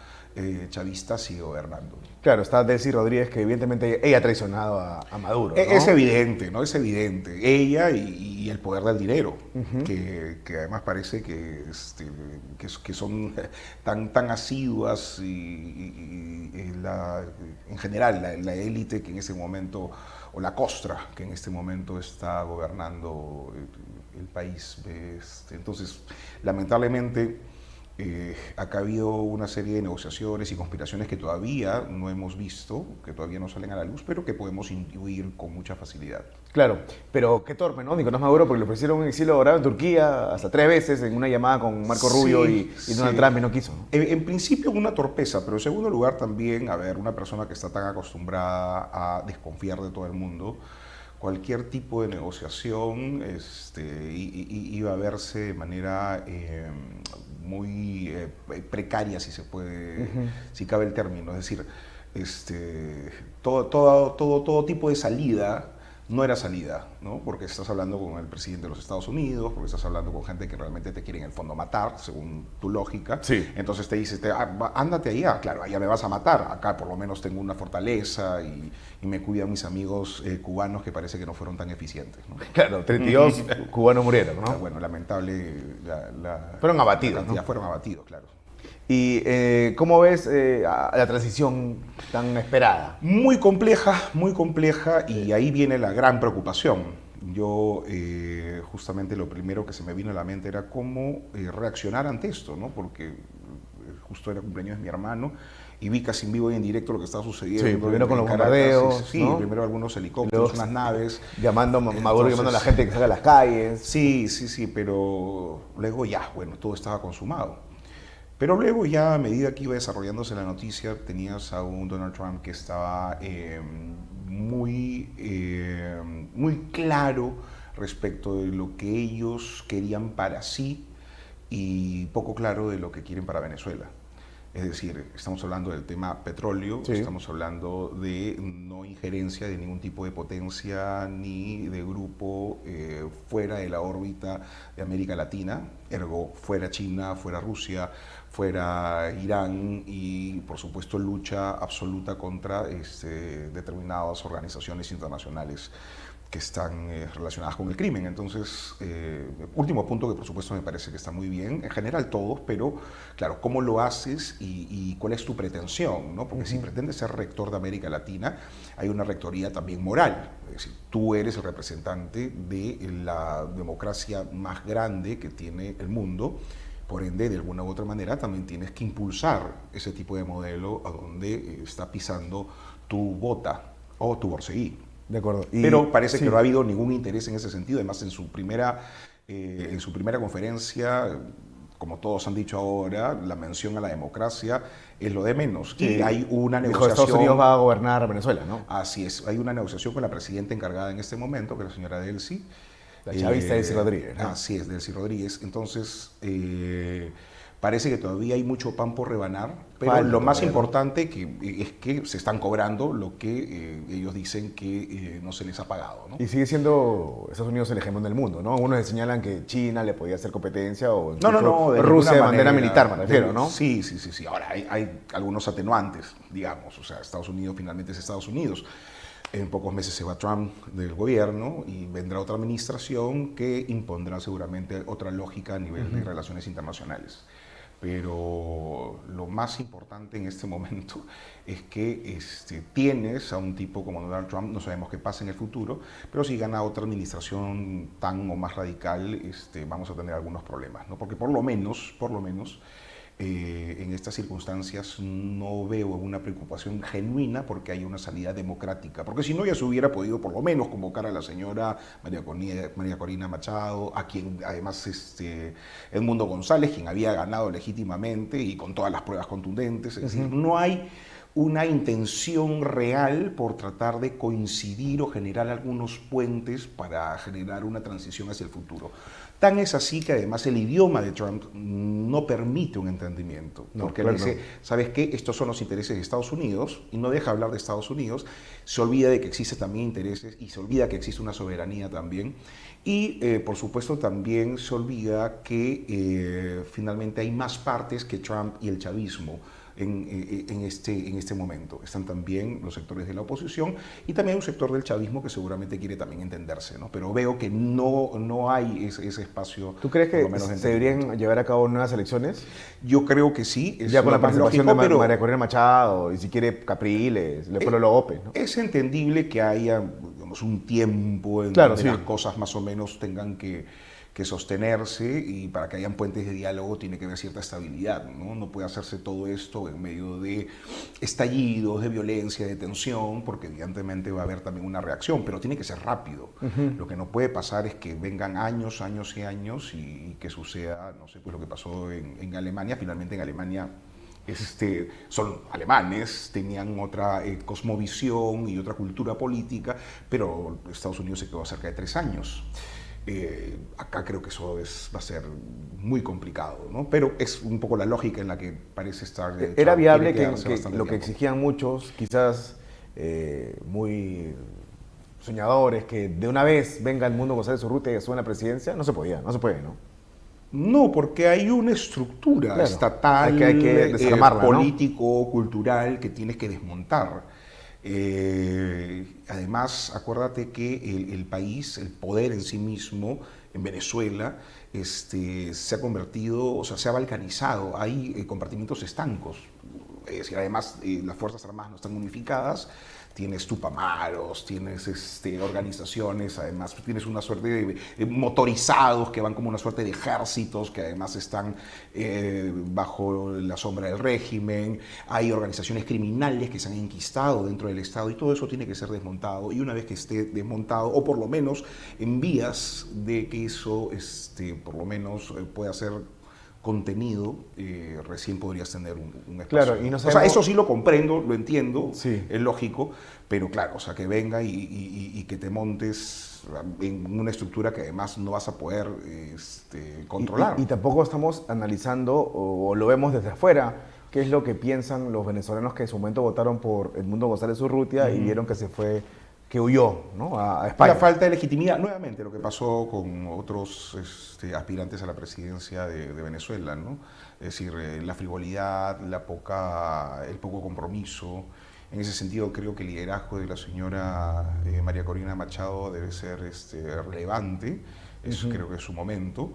chavista sigue gobernando. Claro, está Delcy Rodríguez, que evidentemente ella ha traicionado a Maduro, ¿no? Es evidente, ¿no? Es evidente. Ella y el poder del dinero, que además parece que son tan asiduas y en general la élite que en ese momento, o la costra que en este momento está gobernando el país. Entonces, lamentablemente, acá ha habido una serie de negociaciones y conspiraciones que todavía no hemos visto, que todavía no salen a la luz, pero que podemos intuir con mucha facilidad. Claro, pero qué torpe, ¿no? Nicolás Maduro, porque le ofrecieron un exilio dorado en Turquía hasta 3 veces en una llamada con Marco Rubio y Donald Trump y no quiso, ¿no? En principio una torpeza, pero en segundo lugar también, una persona que está tan acostumbrada a desconfiar de todo el mundo, cualquier tipo de negociación iba a verse de manera muy precaria, si se puede, si cabe el término. Es decir, todo tipo de salida no era salida, ¿no? Porque estás hablando con el presidente de los Estados Unidos, porque estás hablando con gente que realmente te quiere en el fondo matar, según tu lógica. Sí. Entonces te dices, ándate allá, claro, allá me vas a matar. Acá por lo menos tengo una fortaleza y me cuidan mis amigos cubanos que parece que no fueron tan eficientes, ¿no? Claro, 32 cubanos murieron, ¿no? Bueno, lamentable. Fueron abatidos, ¿no? Fueron abatidos, claro. ¿Y cómo ves la transición tan esperada? Muy compleja, y ahí viene la gran preocupación. Yo justamente lo primero que se me vino a la mente era cómo reaccionar ante esto, ¿no? Porque justo era cumpleaños de mi hermano y vi casi en vivo y en directo lo que estaba sucediendo. Sí, primero con los bombardeos, sí, ¿no? Primero algunos helicópteros, unas naves. Maduro llamando a la gente que salga a las calles. Sí, pero luego todo estaba consumado. Pero luego ya a medida que iba desarrollándose la noticia, tenías a un Donald Trump que estaba muy claro respecto de lo que ellos querían para sí y poco claro de lo que quieren para Venezuela. Es decir, estamos hablando del tema petróleo, sí. Estamos hablando de no injerencia de ningún tipo de potencia ni de grupo fuera de la órbita de América Latina, ergo fuera China, fuera Rusia, fuera Irán y por supuesto lucha absoluta contra determinadas organizaciones internacionales que están relacionadas con el crimen. Entonces, último punto que por supuesto me parece que está muy bien, en general todos, pero claro, ¿cómo lo haces y cuál es tu pretensión? ¿No? Porque si pretendes ser rector de América Latina, hay una rectoría también moral, es decir, tú eres el representante de la democracia más grande que tiene el mundo, por ende, de alguna u otra manera, también tienes que impulsar ese tipo de modelo a donde está pisando tu bota o tu borseguí. De acuerdo. Pero parece que no ha habido ningún interés en ese sentido. Además, en su primera conferencia, como todos han dicho ahora, la mención a la democracia es lo de menos. Sí. Y hay una negociación. Estados Unidos va a gobernar Venezuela, ¿no? Así es. Hay una negociación con la presidenta encargada en este momento, que es la señora Delcy. La chavista Delcy Rodríguez, ¿no? Así es, Delcy Rodríguez. Entonces, parece que todavía hay mucho pan por rebanar, pero lo más importante es que se están cobrando lo que ellos dicen que no se les ha pagado, ¿no? Y sigue siendo Estados Unidos el hegemón del mundo, ¿no? Algunos señalan que China le podía hacer competencia o Rusia de manera militar, me refiero, ¿no? Sí. Ahora, hay algunos atenuantes, digamos. O sea, Estados Unidos finalmente es Estados Unidos. En pocos meses se va Trump del gobierno y vendrá otra administración que impondrá seguramente otra lógica a nivel de relaciones internacionales. Pero lo más importante en este momento es que tienes a un tipo como Donald Trump, no sabemos qué pasa en el futuro, pero si gana otra administración tan o más radical, vamos a tener algunos problemas, ¿no? Porque por lo menos, en estas circunstancias no veo una preocupación genuina porque hay una salida democrática, porque si no ya se hubiera podido por lo menos convocar a la señora María Corina Machado, a quien además Edmundo González, quien había ganado legítimamente y con todas las pruebas contundentes. Es decir, no hay una intención real por tratar de coincidir o generar algunos puentes para generar una transición hacia el futuro. Tan es así que además el idioma de Trump no permite un entendimiento, porque él dice, ¿sabes qué? Estos son los intereses de Estados Unidos, y no deja hablar de Estados Unidos, se olvida de que existen también intereses, y se olvida que existe una soberanía también, y por supuesto también se olvida que finalmente hay más partes que Trump y el chavismo en este momento. Están también los sectores de la oposición y también un sector del chavismo que seguramente quiere también entenderse, ¿no? Pero veo que no hay ese espacio. ¿Tú crees que se deberían llevar a cabo nuevas elecciones? Yo creo que sí. Ya con la participación de María Corina Machado, y si quiere Capriles, después López, ¿no? Es entendible que haya, digamos, un tiempo en donde las cosas más o menos tengan que sostenerse, y para que hayan puentes de diálogo tiene que haber cierta estabilidad, ¿no? No puede hacerse todo esto en medio de estallidos, de violencia, de tensión, porque evidentemente va a haber también una reacción, pero tiene que ser rápido. Lo que no puede pasar es que vengan años y años y que suceda, no sé, pues lo que pasó en Alemania. Finalmente en Alemania son alemanes, tenían otra cosmovisión y otra cultura política, pero Estados Unidos se quedó cerca de 3 años. Acá creo que eso va a ser muy complicado, ¿no? Pero es un poco la lógica en la que parece estar. ¿Era viable que lo que exigían muchos, quizás muy soñadores, que de una vez venga el Mundo González Urrutia y asume la presidencia? No se puede, ¿no? No, porque hay una estructura estatal, hay que desarmarla, político, ¿no? Cultural, que tienes que desmontar. Además, acuérdate que el país, el poder en sí mismo, en Venezuela, se ha convertido, o sea, se ha balcanizado. Hay compartimientos estancos. Es decir, además, las Fuerzas Armadas no están unificadas. Tienes tupamaros, tienes organizaciones, además tienes una suerte de motorizados que van como una suerte de ejércitos que además están bajo la sombra del régimen. Hay organizaciones criminales que se han enquistado dentro del Estado y todo eso tiene que ser desmontado. Y una vez que esté desmontado, o por lo menos en vías de que eso por lo menos pueda ser contenido, recién podrías tener un espacio. Claro, y no sabemos... O sea, eso sí lo comprendo, lo entiendo, sí. Es lógico, pero claro, o sea, que venga y que te montes en una estructura que además no vas a poder controlar. Y tampoco estamos analizando, o lo vemos desde afuera, qué es lo que piensan los venezolanos que en su momento votaron por Edmundo González Urrutia y vieron que se fue, que huyó, ¿no?, a España. La falta de legitimidad, nuevamente lo que pasó con otros aspirantes a la presidencia de Venezuela, ¿no? Es decir, la frivolidad, el poco compromiso. En ese sentido, creo que el liderazgo de la señora María Corina Machado debe ser relevante. Eso creo que es su momento.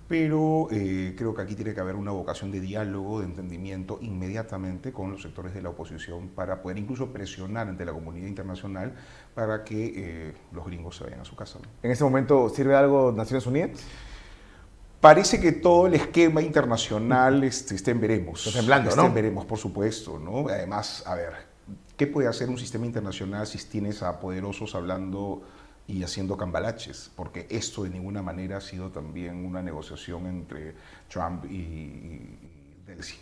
Pero creo que aquí tiene que haber una vocación de diálogo, de entendimiento inmediatamente con los sectores de la oposición para poder incluso presionar ante la comunidad internacional para que los gringos se vayan a su casa, ¿no? ¿En ese momento sirve algo Naciones Unidas? Parece que todo el esquema internacional está en veremos. Está temblando, está ¿no? en veremos, por supuesto, ¿no? Además, a ver, ¿qué puede hacer un sistema internacional si tienes a poderosos hablando y haciendo cambalaches? Porque esto de ninguna manera ha sido también una negociación entre Trump y Delcy.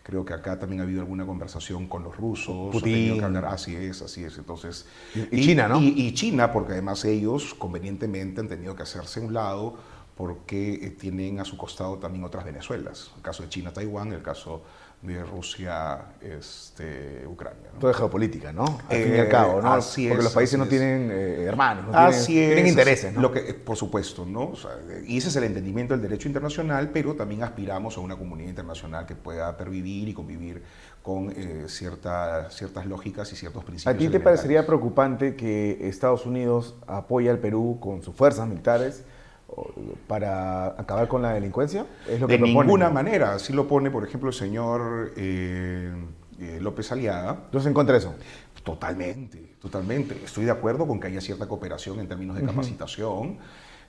Creo que acá también ha habido alguna conversación con los rusos. Putin. Que hablar. Así es. Entonces, y China, ¿no? Y China, porque además ellos convenientemente han tenido que hacerse a un lado porque tienen a su costado también otras Venezuelas. El caso de China, Taiwán, el caso de Rusia, Ucrania, ¿no? Todo es geopolítica, ¿no? Al fin y al cabo, ¿no? Así porque es, los países no es. tienen hermanos, no Así tienen es, intereses, ¿no? Por supuesto, ¿no? O sea, y ese es el entendimiento del derecho internacional, pero también aspiramos a una comunidad internacional que pueda pervivir y convivir con ciertas lógicas y ciertos principios. ¿A ti te parecería preocupante que Estados Unidos apoye al Perú con sus fuerzas militares para acabar con la delincuencia? ¿Es lo que de proponen? ninguna manera. Así lo pone, por ejemplo, el señor López Aliaga. ¿Entonces en contra de eso? Totalmente. Estoy de acuerdo con que haya cierta cooperación en términos de capacitación.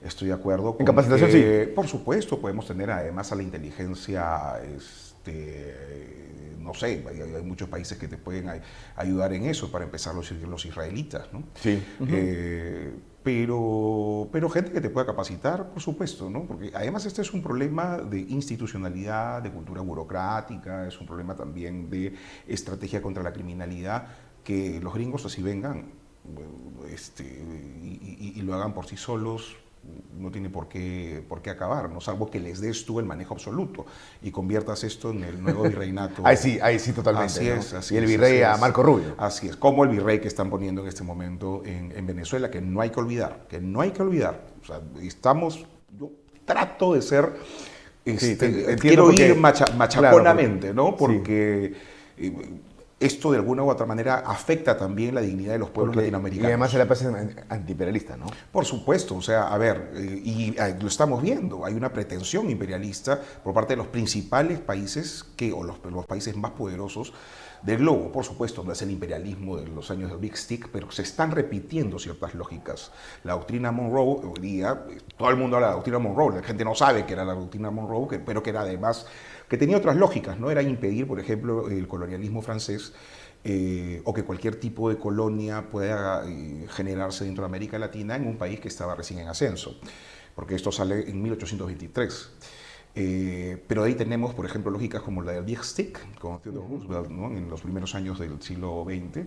Estoy de acuerdo con ¿En capacitación sí? Por supuesto, podemos tener además a la inteligencia, no sé, hay muchos países que te pueden ayudar en eso, para empezar los israelitas, ¿no? Sí. Pero gente que te pueda capacitar, por supuesto, ¿no? Porque además este es un problema de institucionalidad, de cultura burocrática, es un problema también de estrategia contra la criminalidad, que los gringos así vengan y lo hagan por sí solos, no tiene por qué acabar, ¿no? Salvo que les des tú el manejo absoluto y conviertas esto en el nuevo virreinato. Ahí sí, totalmente. Así ¿no? es. Y el virrey a Marco Rubio. Así es, como el virrey que están poniendo en este momento en Venezuela, que no hay que olvidar, O sea, yo trato de ser, quiero ir machaconamente, claro, ¿no? Porque esto de alguna u otra manera afecta también la dignidad de los pueblos latinoamericanos. Y además se la pasa antiimperialista, ¿no? Por supuesto, o sea, a ver, lo estamos viendo, hay una pretensión imperialista por parte de los principales países, o los países más poderosos del globo. Por supuesto, no es el imperialismo de los años del Big Stick, pero se están repitiendo ciertas lógicas. La doctrina Monroe, hoy día, todo el mundo habla de la doctrina Monroe, la gente no sabe que era la doctrina Monroe, pero que era además, que tenía otras lógicas, ¿no? Era impedir, por ejemplo, el colonialismo francés, o que cualquier tipo de colonia pueda generarse dentro de América Latina en un país que estaba recién en ascenso, porque esto sale en 1823. Pero ahí tenemos, por ejemplo, lógicas como la del Big Stick, con Theodore Roosevelt, ¿no? En los primeros años del siglo XX,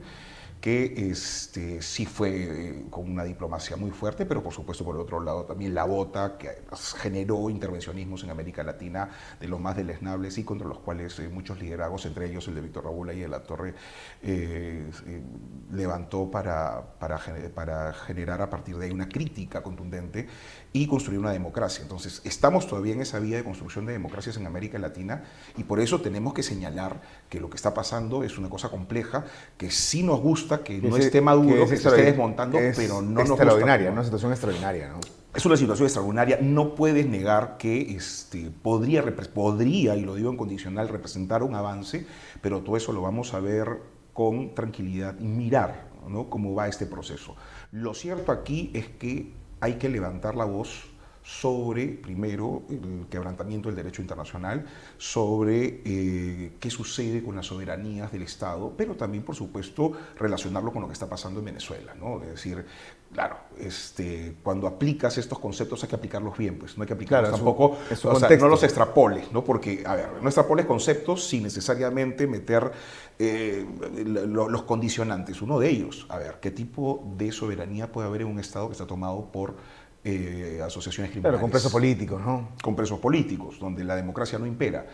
que sí fue con una diplomacia muy fuerte, pero por supuesto por el otro lado también la bota, que generó intervencionismos en América Latina de los más deleznables y contra los cuales muchos liderazgos, entre ellos el de Víctor Raúl y de la Torre, levantó para generar a partir de ahí una crítica contundente y construir una democracia. Entonces estamos todavía en esa vía de construcción de democracias en América Latina, y por eso tenemos que señalar que lo que está pasando es una cosa compleja, que sí nos gusta, que no esté maduro, que se esté desmontando, pero no nos gusta. Extraordinaria, una situación extraordinaria, ¿no? Es una situación extraordinaria, no puedes negar que podría, y lo digo en condicional, representar un avance, pero todo eso lo vamos a ver con tranquilidad y mirar, ¿no?, cómo va este proceso. Lo cierto aquí es que hay que levantar la voz sobre, primero, el quebrantamiento del derecho internacional, sobre qué sucede con las soberanías del Estado, pero también, por supuesto, relacionarlo con lo que está pasando en Venezuela, ¿no? Es decir, claro, cuando aplicas estos conceptos hay que aplicarlos bien, pues no hay que aplicarlos tampoco, no los extrapoles, ¿no? Porque, a ver, no extrapoles conceptos sin necesariamente meter los condicionantes. Uno de ellos, a ver, ¿qué tipo de soberanía puede haber en un Estado que está tomado por asociaciones criminales? Claro, con presos políticos, ¿no? Con presos políticos, donde la democracia no impera.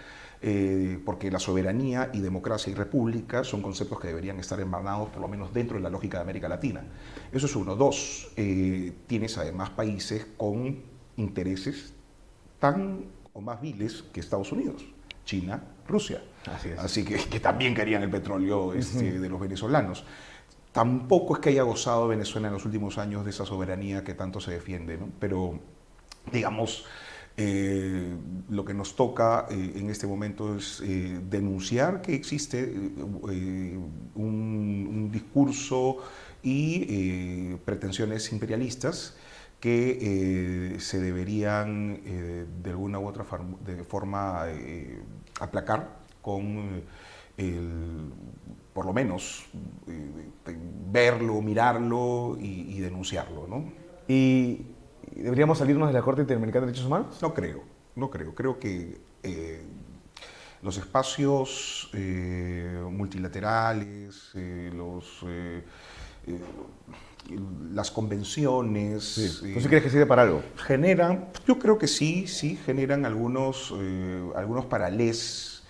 porque la soberanía y democracia y república son conceptos que deberían estar emanados por lo menos dentro de la lógica de América Latina. Eso es uno. Dos, tienes además países con intereses tan o más viles que Estados Unidos, China, Rusia. Así que también querían el petróleo de los venezolanos. Tampoco es que haya gozado Venezuela en los últimos años de esa soberanía que tanto se defiende, ¿no? Pero, digamos, lo que nos toca en este momento es denunciar que existe un discurso y pretensiones imperialistas que se deberían de alguna u otra forma aplacar con por lo menos verlo, mirarlo y denunciarlo, ¿no? ¿Y deberíamos salirnos de la Corte Interamericana de Derechos Humanos? No creo. Creo que los espacios multilaterales, las convenciones... Sí. ¿Tú sí crees que sirve para algo? Generan, yo creo que sí, generan algunos paralés,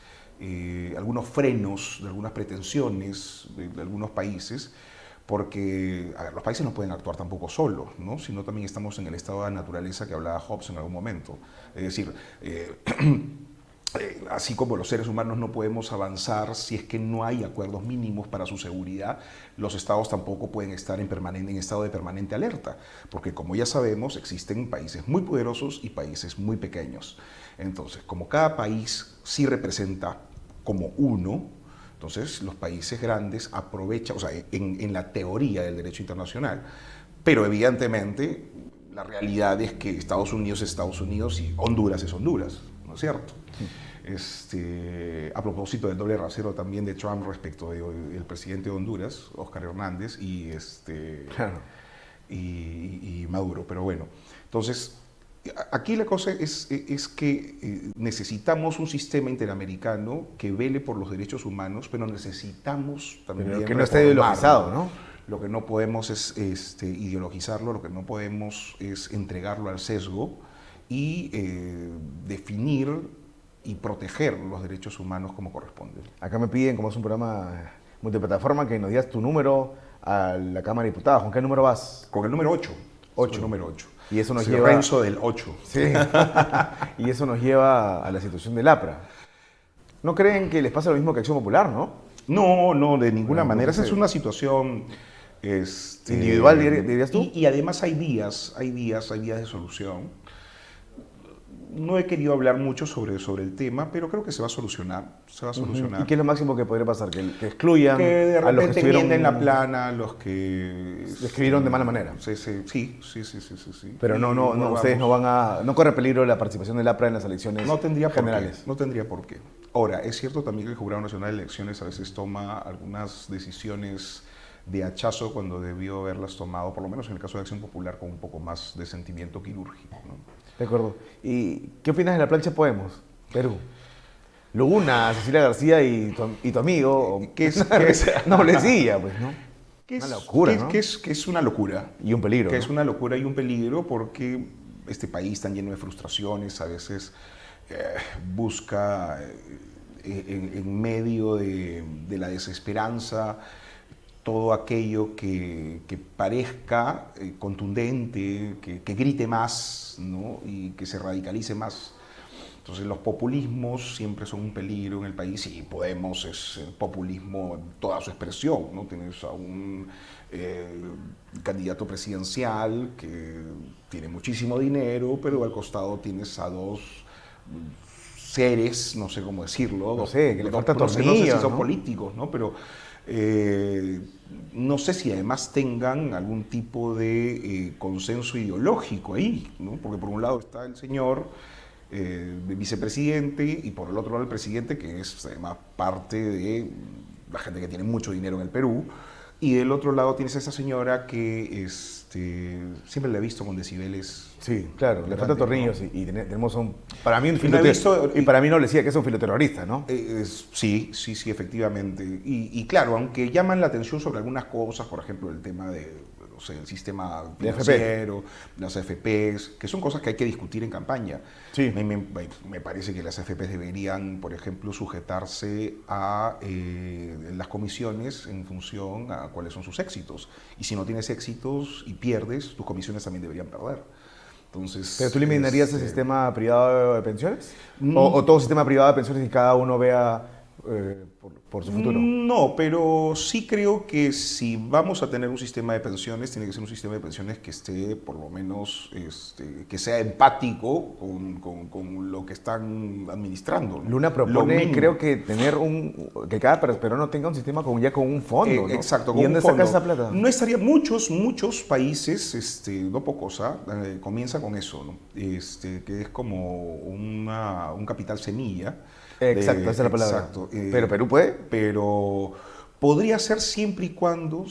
algunos frenos de algunas pretensiones de algunos países, porque los países no pueden actuar tampoco solos, ¿no? Sino también estamos en el estado de naturaleza que hablaba Hobbes en algún momento. Es decir, así como los seres humanos no podemos avanzar si es que no hay acuerdos mínimos para su seguridad, los estados tampoco pueden estar en estado de permanente alerta, porque como ya sabemos, existen países muy poderosos y países muy pequeños. Entonces, como cada país sí representa como uno, entonces los países grandes aprovechan, o sea, en la teoría del derecho internacional, pero evidentemente la realidad es que Estados Unidos es Estados Unidos y Honduras es Honduras, ¿no es cierto? A propósito del doble rasero también de Trump respecto del presidente de Honduras, Óscar Hernández, y Maduro, pero bueno, entonces aquí la cosa es que necesitamos un sistema interamericano que vele por los derechos humanos, pero necesitamos también... Pero que no esté ideologizado, ¿no? Lo que no podemos es ideologizarlo, lo que no podemos es entregarlo al sesgo y definir y proteger los derechos humanos como corresponde. Acá me piden, como es un programa multiplataforma, que nos digas tu número a la Cámara de Diputados. ¿Con qué número vas? Con el número 8. 8. El número 8. Y eso nos lleva... Renzo del 8. Sí. Y eso nos lleva a la situación del APRA. ¿No creen que les pasa lo mismo que Acción Popular, no? No, de ninguna manera. Esa es una situación... individual, dirías tú. Y además hay vías de solución. No he querido hablar mucho sobre el tema, pero creo que se va a solucionar. ¿Y qué es lo máximo que podría pasar? ¿Que excluyan que de repente a los que estuvieron en la plana, los que... escribieron de mala manera? Sí. Pero ustedes no corre peligro la participación del APRA en las elecciones generales. No tendría por qué. Ahora, es cierto también que el Jurado Nacional de Elecciones a veces toma algunas decisiones de hachazo cuando debió haberlas tomado, por lo menos en el caso de Acción Popular, con un poco más de sentimiento quirúrgico, ¿no? De acuerdo. ¿Y qué opinas de la plancha Podemos, Perú? Luna, Cecilia García y tu amigo, que es noblecilla, pues, ¿no? Una locura, ¿no? Que es una locura. Y un peligro. Que es una locura y un peligro porque este país tan lleno de frustraciones a veces busca en medio de la desesperanza todo aquello que parezca contundente, que grite más, ¿no? Y que se radicalice más. Entonces los populismos siempre son un peligro en el país y Podemos es el populismo en toda su expresión, ¿no? Tienes a un candidato presidencial que tiene muchísimo dinero, pero al costado tienes a dos seres, no sé cómo decirlo, no sé, que le falta tornillo, no sé si son políticos, ¿no? Pero no sé si además tengan algún tipo de consenso ideológico ahí, ¿no? Porque por un lado está el señor vicepresidente y por el otro lado el presidente, que es además parte de la gente que tiene mucho dinero en el Perú, y del otro lado tienes a esa señora que siempre la he visto con decibeles. Sí, claro, le faltan tornillos, ¿no? y tenemos para mí un filoterrorista, y para mí no le decía que es un filoterrorista, ¿no? Sí, efectivamente. Y claro, aunque llaman la atención sobre algunas cosas, por ejemplo, el tema de sea, el sistema financiero, las AFPs, que son cosas que hay que discutir en campaña. Sí. Me parece que las AFPs deberían, por ejemplo, sujetarse a las comisiones en función a cuáles son sus éxitos. Y si no tienes éxitos y pierdes, tus comisiones también deberían perder. Entonces, ¿pero tú eliminarías el sistema privado de pensiones? ¿O todo sistema privado de pensiones y cada uno vea por su futuro? No, pero sí creo que si vamos a tener un sistema de pensiones, tiene que ser un sistema de pensiones que esté, por lo menos, que sea empático con lo que están administrando, ¿no? Luna propone, creo que tener que cada peruano tenga un sistema con un fondo, ¿no? Exacto, ¿Y dónde saca esa plata? No estaría, muchos países, no pocos, comienzan con eso, ¿no? Que es como un capital semilla. Exacto, esa es la palabra. Exacto. ¿Pero Perú puede? Pero podría ser siempre y cuando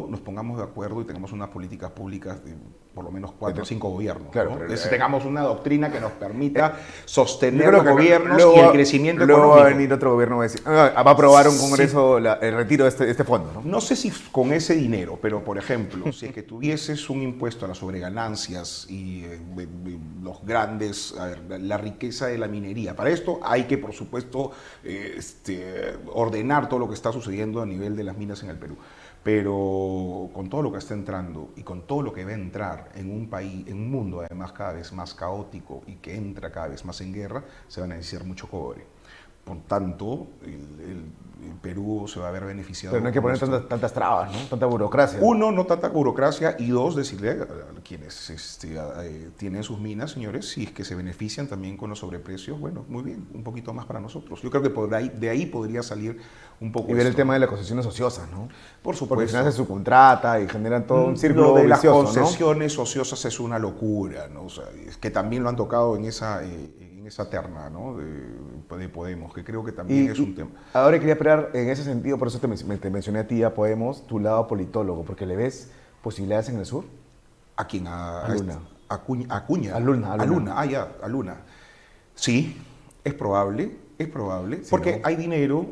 nos pongamos de acuerdo y tengamos unas políticas públicas de por lo menos 4 o 5 gobiernos. Claro, ¿no? pero tengamos una doctrina que nos permita sostener los gobiernos y el crecimiento luego económico. Va a venir otro gobierno y va a decir, va a aprobar un congreso el retiro de este fondo, ¿no? No sé si con ese dinero, pero por ejemplo, si es que tuvieses un impuesto a las sobreganancias y los grandes, la riqueza de la minería, para esto hay que, por supuesto, ordenar todo lo que está sucediendo a nivel de las minas en el Perú. Pero con todo lo que está entrando y con todo lo que va a entrar en un país, en un mundo además cada vez más caótico y que entra cada vez más en guerra, se va a necesitar mucho cobre. Por tanto, el Perú se va a ver beneficiado. Pero no hay que poner tantas trabas, ¿no? Tanta burocracia. Uno, no tanta burocracia, y dos, decirle a quienes tienen sus minas, señores, si es que se benefician también con los sobreprecios, bueno, muy bien, un poquito más para nosotros. Yo creo que de ahí podría salir un poco. Y ver el tema de las concesiones ociosas, ¿no? Por supuesto. Porque al final se subcontrata y generan todo un círculo de vicioso, las concesiones ociosas es una locura, ¿no? O sea, es que también lo han tocado en esa terna, ¿no? de Podemos, que creo que también es un tema. Ahora quería esperar en ese sentido, por eso te mencioné a ti, a Podemos, tu lado politólogo, porque le ves posibilidades en el sur. ¿A quién? A Luna. Acuña. A Luna. A Luna. Sí, es probable, sí, porque ¿no? hay dinero,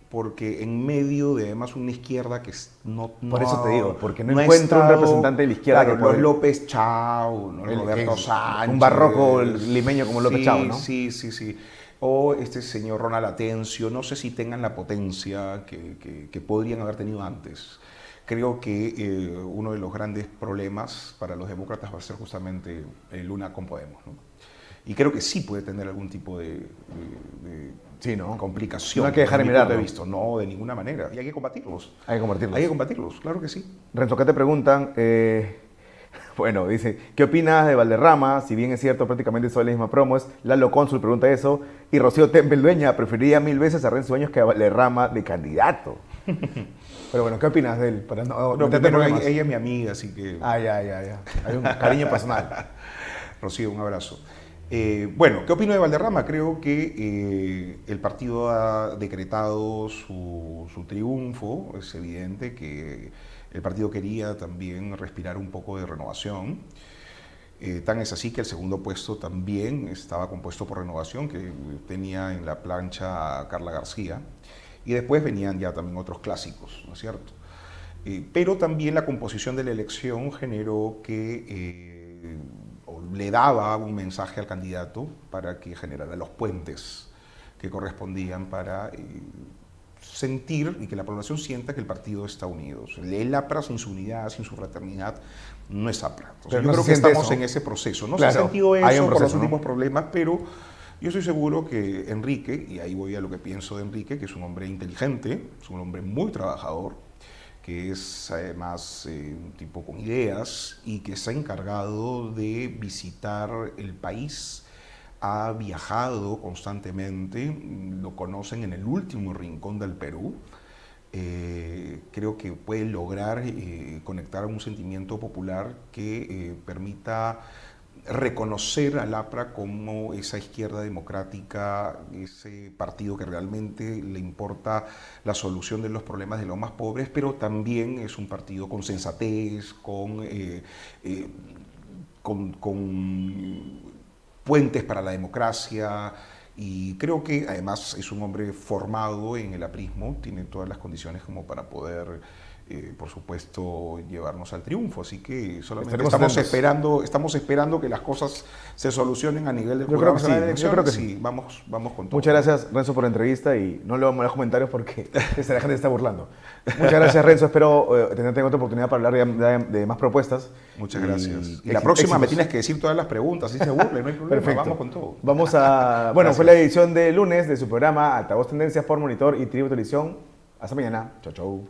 porque en medio de además una izquierda que no... Por eso te digo, porque no encuentro un representante de la izquierda. Claro, los López Chao, ¿no? Roberto Sánchez. Un barroco limeño como López Chao, ¿no? Sí. O este señor Ronald Atencio, no sé si tengan la potencia que podrían haber tenido antes. Creo que uno de los grandes problemas para los demócratas va a ser justamente Luna con Podemos, ¿no? Y creo que sí puede tener algún tipo de complicación. No hay que dejar de mirarlo. No, de ninguna manera. Y hay que combatirlos. Hay que combatirlos, claro que sí. Renzo, ¿qué te preguntan? Bueno, dice, ¿qué opinas de Valderrama? Si bien es cierto, prácticamente soy la misma promo. Lalo Cónsul pregunta eso. Y Rocío Tempel Dueña preferiría 1000 veces a Renzo Dueños que a Valderrama de candidato. Pero bueno, ¿qué opinas de él? Para ella es mi amiga, así que... Ya. Hay un cariño personal. Rocío, un abrazo. Bueno, ¿qué opino de Valderrama? Creo que el partido ha decretado su triunfo. Es evidente que el partido quería también respirar un poco de renovación. Tan es así que el segundo puesto también estaba compuesto por Renovación, que tenía en la plancha a Carla García. Y después venían ya también otros clásicos, ¿no es cierto? Pero también la composición de la elección generó que le daba un mensaje al candidato para que generara los puentes que correspondían para sentir y que la población sienta que el partido está unido. El APRA sin su unidad, sin su fraternidad, no es APRA. Entonces, yo creo que estamos en ese proceso. No se ha sentido eso por los últimos problemas, pero yo estoy seguro que Enrique, y ahí voy a lo que pienso de Enrique, que es un hombre inteligente, es un hombre muy trabajador, que es además un tipo con ideas y que se ha encargado de visitar el país, ha viajado constantemente, lo conocen en el último rincón del Perú. Creo que puede lograr conectar un sentimiento popular que permita reconocer al APRA como esa izquierda democrática, ese partido que realmente le importa la solución de los problemas de los más pobres, pero también es un partido con sensatez, con puentes para la democracia, y creo que además es un hombre formado en el aprismo, tiene todas las condiciones como para poder por supuesto, llevarnos al triunfo. Así que solamente estamos esperando que las cosas se solucionen a nivel del Jurado Nacional de Elecciones. Yo creo que sí. Vamos con todo. Muchas gracias, Renzo, por la entrevista y no le vamos a los comentarios porque la gente está burlando. Muchas gracias, Renzo. Espero tenerte en otra oportunidad para hablar de más propuestas. Muchas gracias. Y la próxima me tienes que decir todas las preguntas, si se burle, no hay problema. Perfecto. Vamos con todo. Vamos a... Bueno, fue la edición de lunes de su programa Altavoz Tendencias por Monitor y Tribu Televisión. Hasta mañana. Chau, chau.